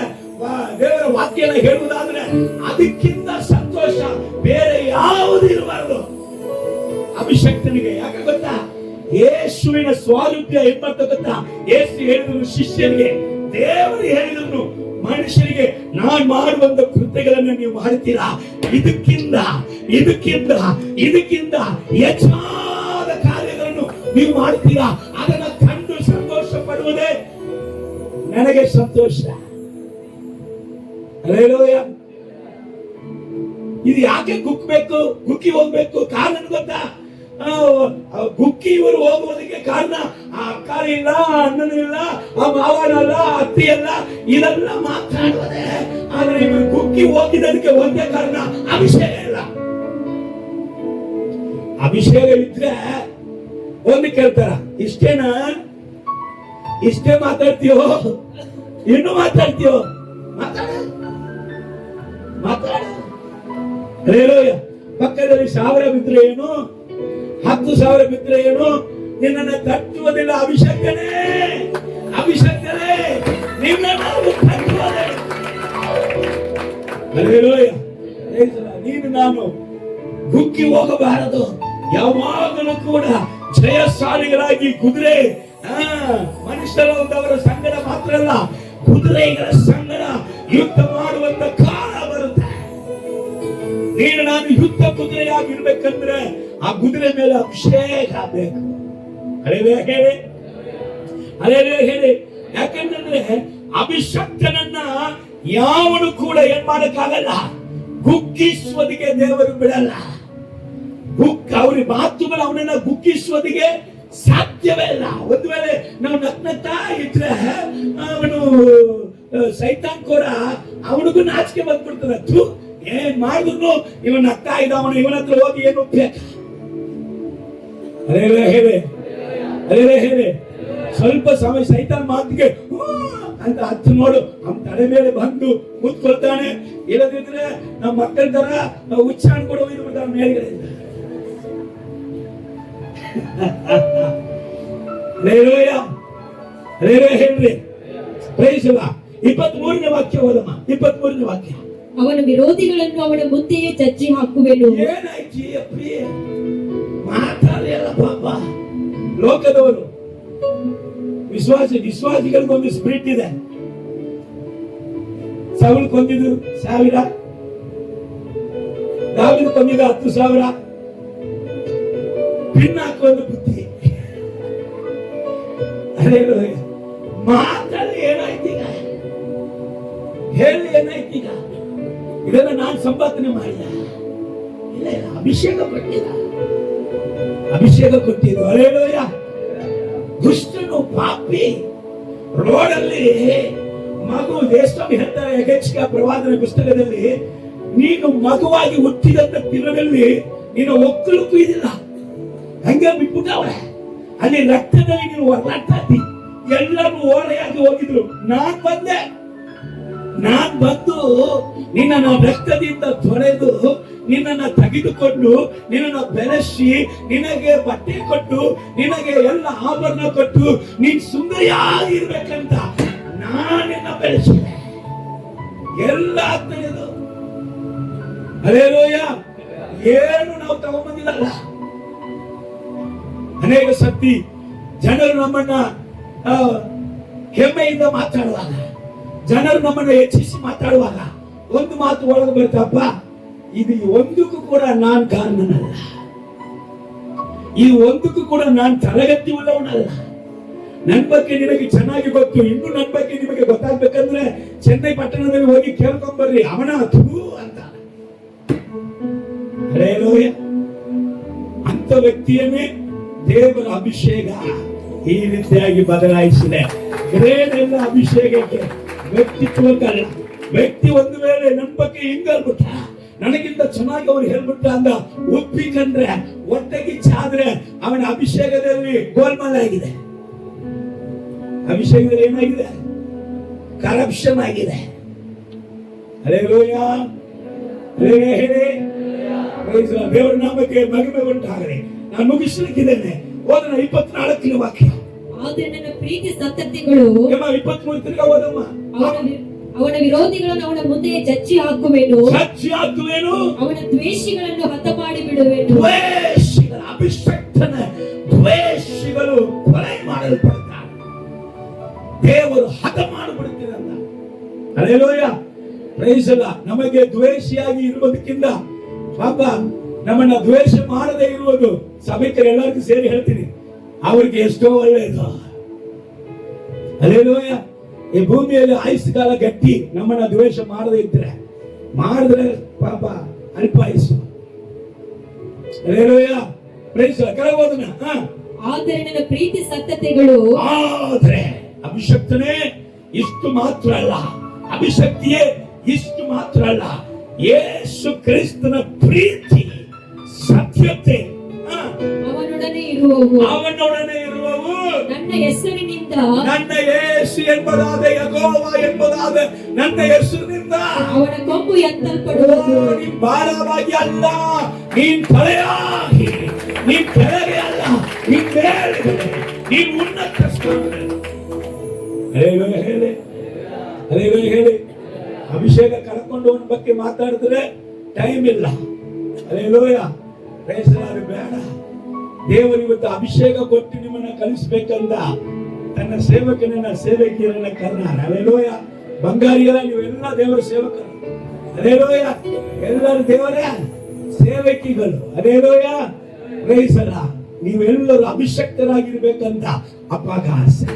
ವಾಕ್ಯನ ಹೇಳುವುದಾದ್ರೆ, ಅದಕ್ಕಿಂತ ಸಂತೋಷ ಬೇರೆ ಯಾವುದು ಇರಬಾರದು ಅಭಿಷಕ್ತನಿಗೆ. ಯಾಕೆ ಗೊತ್ತಾ? ಯೇಸುವಿನ ಸ್ವಾರೂಪ್ಯ ಎಂಬಂತ ಗೊತ್ತಾ? ಯೇಸು ಹೇಳಿದ್ರು ಶಿಷ್ಯನಿಗೆ, ದೇವರು ಹೇಳಿದ್ರು ಮನುಷ್ಯರಿಗೆ, ನಾನು ಮಾಡುವಂತ ಕೃತ್ಯಗಳನ್ನು ನೀವು ಮಾಡ್ತೀರಾ, ಇದಕ್ಕಿಂತ ಹೆಚ್ಚಾದ ಕಾರ್ಯಗಳನ್ನು ನೀವು ಮಾಡ್ತೀರಾ. ಅದನ್ನ ಕಂಡು ಸಂತೋಷ ಪಡುವುದೇ ನನಗೆ ಸಂತೋಷ. ಹಲ್ಲೆಲೂಯಾ. ಇದು ಯಾಕೆ ಗುಕ್ಕಿ ಹೋಗ್ಬೇಕು? ಕಾರಣ ಗೊತ್ತಾ? ಗುಕ್ಕಿ ಇವರು ಹೋಗುವುದಕ್ಕೆ ಕಾರಣ ಆ ಅಕ್ಕ ಇಲ್ಲ, ಅಣ್ಣನೂ ಇಲ್ಲ, ಆ ಮಾವನಲ್ಲ, ಅತ್ತಿ ಅಲ್ಲ, ಇದೆಲ್ಲ ಮಾತಾಡುವುದೇ. ಆದ್ರೆ ಇವರು ಗುಕ್ಕಿ ಹೋಗಿದ್ದಕ್ಕೆ ಒಂದೇ ಕಾರಣ, ಅಭಿಷೇಕ ಇಲ್ಲ. ಅಭಿಷೇಕ ಇದ್ರೆ ಒಂದು ಕೇಳ್ತಾರ, ಇಷ್ಟೇನಾ? ಇಷ್ಟೇ ಮಾತಾಡ್ತೀಯೋ? ಇನ್ನು ಮಾತಾಡ್ತೀಯೋ? ಮಾತಾಡ. ಪಕ್ಕದಲ್ಲಿ 1000 ಬಿದ್ರೆ ಏನು, 10,000 ಬಿದ್ರೆ ಏನು, ನಿನ್ನನ್ನು ತಟ್ಟುವುದಿಲ್ಲ. ಅಭಿಷೇಕನೇ ನಿನ್ನನ್ನು ತಟ್ಟುವುದೇ. ನೀನು ನಾನು ಗುಕ್ಕಿ ಹೋಗಬಾರದು. ಯಾವಾಗಲೂ ಕೂಡ ಜಯಶಾಲಿಗಳಾಗಿ ಕುದುರೆ ಮನುಷ್ಯರವರ ಸಂಗಡ ಮಾತ್ರ ಅಲ್ಲ, ಕುದುರೆಗಳ ಸಂಗಡ ಯುದ್ಧ ಮಾಡುವಂತ ಕಾಲ ಬರುತ್ತೆ. ನೀನು ನಾನು ಯುದ್ಧ ಕುದುರೆಯಾಗಿರ್ಬೇಕಂದ್ರೆ ಆ ಕುದುರೆ ಮೇಲೆ ಅಭಿಷೇಕ ಬೇಕು. ಹೇಳಿ. ಯಾಕೆಂದ್ರೆ ಅಭಿಷಕ್ತನನ್ನ ಯಾವನು ಕೂಡ ಏನ್ ಮಾಡಕ್ಕಾಗಲ್ಲ, ಗುಕ್ಕಿಸುವುದಿಗೆ ದೇವರು ಬಿಡಲ್ಲ. ಅವ್ರ ಮಾತುಗಳು ಅವನನ್ನ ಗುಕ್ಕಿಸುವುದಿಗೆ ಸಾಧ್ಯವೇ ಇಲ್ಲ. ಒಂದು ವೇಳೆ ನಾವು ನಗ್ನಗ್ತಾ ಇದ್ರೆ ಅವನು ಸೈತಾನ್ಕೋರ, ಅವನಿಗೂ ನಾಚಿಕೆ ಬಂದ್ಬಿಡ್ತದೆ. ಏನ್ ಮಾಡಿದ್ರು ಇವನ್ ನಗ್ತಾ ಇದ್ದವನು, ಇವನ ಹತ್ರ ಹೋಗಿ ಏನು ಬೇಕು? ಹೇಳಿ. ಸ್ವಲ್ಪ ಸಮಯ ಸೈತಾನ್ ಮಾತಿಗೆ ಅಂತ ಹತ್ತು ನೋಡು, ಅವನ ತಲೆ ಮೇಲೆ ಬಂದು ಕೂತ್ಕೊಳ್ತಾನೆ. ಇಲ್ಲದಿದ್ರೆ ನಮ್ಮ ಮಕ್ಕಳ ತರ ಉಚ್ಚಾರಣೆ ಕೂಡ ಒಯ್ದು ಬಿಡ್ತಾನೆ ಮೇಲ್ಗಡೆ. ಹೇಳ್ರಿ ಪ್ರೈಸ್ ಲಾರ್ಡ್. 23ನೇ ವಾಕ್ಯ ಓದಮ್ಮ. 23ನೇ ವಾಕ್ಯ. ಅವನ ವಿರೋಧಿಗಳನ್ನು ಅವನ ಮುಂದೆಯೇ ಜಜ್ಜಿ ಹಾಕುವೆನು. ಏನಾಯ್ತು ಅಪ್ಪಿ? ಮಾತಾಡಲಿಲ್ಲ ಪಾಪ. ಲೋಕದವರು ವಿಶ್ವಾಸಿಗಳಿಗೊಂದು ಸ್ಪಿರಿಟ್ ಇದೆ. ಸೌಲ್ ಕೊಂದಿದ್ದು 1000, ದಾವೀದ ಕೊಂದಿದ್ದ 10,000. ಪಿನ್ ಹಾಕೋದು ಬುದ್ಧಿ. ಅದೇ ಮಾತಾಡಿ ಏನಾಯ್ತೀಗ? ಹೇಳಿ ಏನಾಯ್ತೀಗ? ಇದನ್ನ ನಾನು ಸಂಪಾದನೆ ಮಾಡಿದ ಇಲ್ಲ, ಅಭಿಷೇಕ ಕೊಟ್ಟಿಲ್ಲ. ಅಭಿಷೇಕ ಕೊಟ್ಟಿದ್ದು ಅಲ್ಲೇಲೂಯ. ದುಷ್ಟನು ಪಾಪಿ ರೋಡಲ್ಲಿ ಮಗು ದೇಶದಲ್ಲಿ ಹೇಳ್ತಾರೆ ಯೆಹೆಜ್ಕೇಲ ಪ್ರವಾದನೆ ಪುಸ್ತಕದಲ್ಲಿ, ನೀನು ಮಗುವಾಗಿ ಹುಟ್ಟಿದಂತ ದಿನದಲ್ಲಿ ನೀನು ಒಕ್ಕಲಕ್ಕೂ ಇದಿಲ್ಲ, ಹಂಗೆ ಬಿಟ್ಬಿಟ್ಟವಳೆ. ಅಲ್ಲಿ ರಕ್ತದಲ್ಲಿ ನೀನು ಹೊರಲಾಡ್ತಿ, ಎಲ್ಲರೂ ಓರೆಯಾಗಿ ಹೋಗಿದ್ರು. ನಾನ್ ಬಂದು ನಿನ್ನನ್ನು ರಕ್ತದಿಂದ ತೊಳೆದು ನಿನ್ನನ್ನು ತೆಗೆದುಕೊಂಡು ನಿನ್ನನ್ನು ಬೆಳೆಸಿ ನಿನಗೆ ಬಟ್ಟೆ ಕೊಟ್ಟು ನಿನಗೆ ಎಲ್ಲ ಆಭರಣ ಕೊಟ್ಟು ನೀನ್ ಸುಂದರಿಯಾಗಿರ್ಬೇಕಂತ ನಾನಿನ್ನ ಬೆಳೆಸಿದೆ. ಎಲ್ಲ ಆಗ್ತದೆ. ಹಲ್ಲೆಲೂಯಾ. ಏನು ನಾವು ತಗೊಂಡ್ಬಂದಿಲ್ಲ. ಅನೇಕ ಸತಿ ಜನರು ನಮ್ಮನ್ನ ಹೆಮ್ಮೆಯಿಂದ ಮಾತಾಡುವಾಗ, ಜನರು ನಮ್ಮನ್ನು ಹೆಚ್ಚಿಸಿ ಮಾತಾಡುವಾಗ ಒಂದು ಮಾತು ಒಳಗೆ ಬರ್ತಪ್ಪ, ಇದು ಒಂದಕ್ಕೂ ಕೂಡ ನಾನ್ ಕಾರಣನಲ್ಲ, ಈ ಒಂದಕ್ಕೂ ಕೂಡ ನಾನ್ ತರಗತಿ ಉಳ್ಳವನಲ್ಲ. ನನ್ ಬಗ್ಗೆ ನಿನಗೆ ಚೆನ್ನಾಗಿ ಗೊತ್ತು. ಇನ್ನು ನನ್ ಬಗ್ಗೆ ನಿಮಗೆ ಗೊತ್ತಾಗ್ಬೇಕಂದ್ರೆ ಚೆನ್ನೈ ಪಟ್ಟಣದಲ್ಲಿ ಹೋಗಿ ಕೇಳ್ಕೊಂಡ್ ಬರ್ರಿ, ಅವನ ಥೂ ಅಂತ. ಅಂತ ವ್ಯಕ್ತಿಯನ್ನೇ ದೇವರ ಅಭಿಷೇಕ ಈ ರೀತಿಯಾಗಿ ಬದಲಾಯಿಸಿದೆ. ಗ್ರೇನೆಲ್ಲ ಅಭಿಷೇಕಕ್ಕೆ, ವ್ಯಕ್ತಿತ್ವಕ್ಕಲ್ಲ. ವ್ಯಕ್ತಿ ಒಂದು ವೇಳೆ ನನ್ನ ಬಗ್ಗೆ ಹಿಂಗಲ್ಬಿಟ್ಟ, ನನಗಿಂತ ಚೆನ್ನಾಗಿ ಅವ್ರು ಹೇಳ್ಬಿಟ್ಟ ಅಂದ ಒಪ್ಪಿಕೊಂಡ್ರೆ, ಒಟ್ಟಗಿಚ್ಚಾದ್ರೆ ಅವನ ಅಭಿಷೇಕದಲ್ಲಿ ಗೋಲ್ಮಾಲ್ ಆಗಿದೆ. ಅಭಿಷೇಕದಲ್ಲಿ ಏನಾಗಿದೆ? ಕರಪ್ಷನ್ ಆಗಿದೆ. ಹಲ್ಲೆಲೂಯಾ. ದೇವರ ನಾಮಕ್ಕೆ ಮಹಿಮೆ ಉಂಟಾಗಲಿ. ನಾನು ಮುಗಿಸ್ಲಿಕ್ಕಿದ್ದೇನೆ. ಓದೋಣ 24ನೇ ವಾಕ್ಯ. ಆದರೆ ನನ್ನ ಪ್ರೀತಿ ಸಂತತಿಗಳು 23 ತಿರ್ಗಾ ಓದಮ್ಮ. ಅವನ ವಿರೋಧಿಗಳನ್ನು ಅವನ ಮುಂದೆಯೇ ಜಜ್ಜಿ ಹಾಕುವೆನು. ಅವನ ದ್ವೇಷಿಗಳನ್ನು ಹತ ಮಾಡಿ ಬಿಡುವೆನು. ದ್ವೇಷಿಗಳ ಅಭಿಷಕ್ತನ ದ್ವೇಷಿಗಳು ಕೊಲೆ ಮಾಡಲ್ಪಡ್ತಾರೆ. ದೇವರು ಹತ ಮಾಡಿಬಿಡುತ್ತೀರಲ್ಲ. ಹಲ್ಲೆಲೂಯಾ. Praise lord. ನಮಗೆ ದ್ವೇಷಿಯಾಗಿ ಇರುವುದಕ್ಕಿಂತ ಪಾಪ ನಮ್ಮನ್ನ ದ್ವೇಷ ಮಾಡದೇ ಇರುವುದು, ಸಭಿಕರೆಲ್ಲರಿಗೂ ಸೇರಿ ಹೇಳ್ತೀನಿ, ಅವ್ರಿಗೆ ಎಷ್ಟೋ ಒಳ್ಳೆಯದು. ಹಲ್ಲೆಲೂಯಾ. ಈ ಭೂಮಿಯಲ್ಲಿ ಆಯುಷ್ ಕಾಲ ಗಟ್ಟಿ. ನಮ್ಮನ್ನ ದ್ವೇಷ ಮಾಡದೇ ಇದ್ರೆ, ಮಾಡಿದ್ರೆ ಪಾಪ ಅಲ್ಪ ಆಯುಷು. ಹಲ್ಲೆಲೂಯಾ. Praise lord. ಕೆಳಗೋದನ. ಆದರೆ ನನ್ನ ಪ್ರೀತಿ ಸಂತತಿಗಳು, ಆದ್ರೆ ಅಭಿಷಕ್ತನೇ ಇಷ್ಟು ಮಾತ್ರ ಅಲ್ಲ, ಅಭಿಷಕ್ತಿಯೇ ಇಷ್ಟು ಮಾತ್ರ ಅಲ್ಲ, ಯೇಸು ಕ್ರಿಸ್ತನ ಪ್ರೀತಿ ಸತ್ಯತೆ ಅವನೊಡನೆ ಇರುವವು. ನನ್ನ ಹೆಸರಿನಿಂದ, ನನ್ನ ಯೇಸು ಎಂಬುದಾದ ಯೆಹೋವ ಎಂಬುದಾದ ನನ್ನ ಹೆಸರಿನಿಂದ ಅವನ ಕೊಂಬು ಎತ್ತಲ್ಪಡುವುದು. ನೀನ್ ಭಾರವಾಗಿ ಅಲ್ಲ, ನೀನ್ ತಲೆಯಾಗಿ, ನೀನ್ ಕೆಳಗೆ ಅಲ್ಲ, ನೀನ್ ಮೇಲೆ, ನೀನ್ ಉನ್ನತ ಸ್ಥಾನದಲ್ಲಿ. ಹೇಳಿ ಅಭಿಷೇಕ ಕಳ್ಕೊಂಡು ಅವನ ಬಗ್ಗೆ ಮಾತಾಡಿದ್ರೆ ಟೈಮ್ ಇಲ್ಲ. ಹಲ್ಲೆಲೂಯಾ. Praise lord. ಬೇಡ. ದೇವರು ಇವತ್ತು ಅಭಿಷೇಕ ಕೊಟ್ಟು ನಿಮ್ಮನ್ನ ಕಲಿಸಬೇಕಂತ ತನ್ನ ಸೇವಕನನ್ನ ಸೇವಕಿಯರನ್ನ ಕರ್ನಾರ. ಹಲ್ಲೆಲೂಯಾ. ಬಂಗಾರಿಯರ ನೀವೆಲ್ಲ ದೇವರ ಸೇವಕರು. ಹಲ್ಲೆಲೂಯಾ. ಎಲ್ಲರೂ ದೇವರ ಸೇವಕಿಗಳು. ಹಲ್ಲೆಲೂಯಾ. Praise lord. ನೀವೆಲ್ಲರೂ ಅಭಿಷಕ್ತರಾಗಿರ್ಬೇಕಂತ ಅಪ್ಪಗ ಆಸೆ.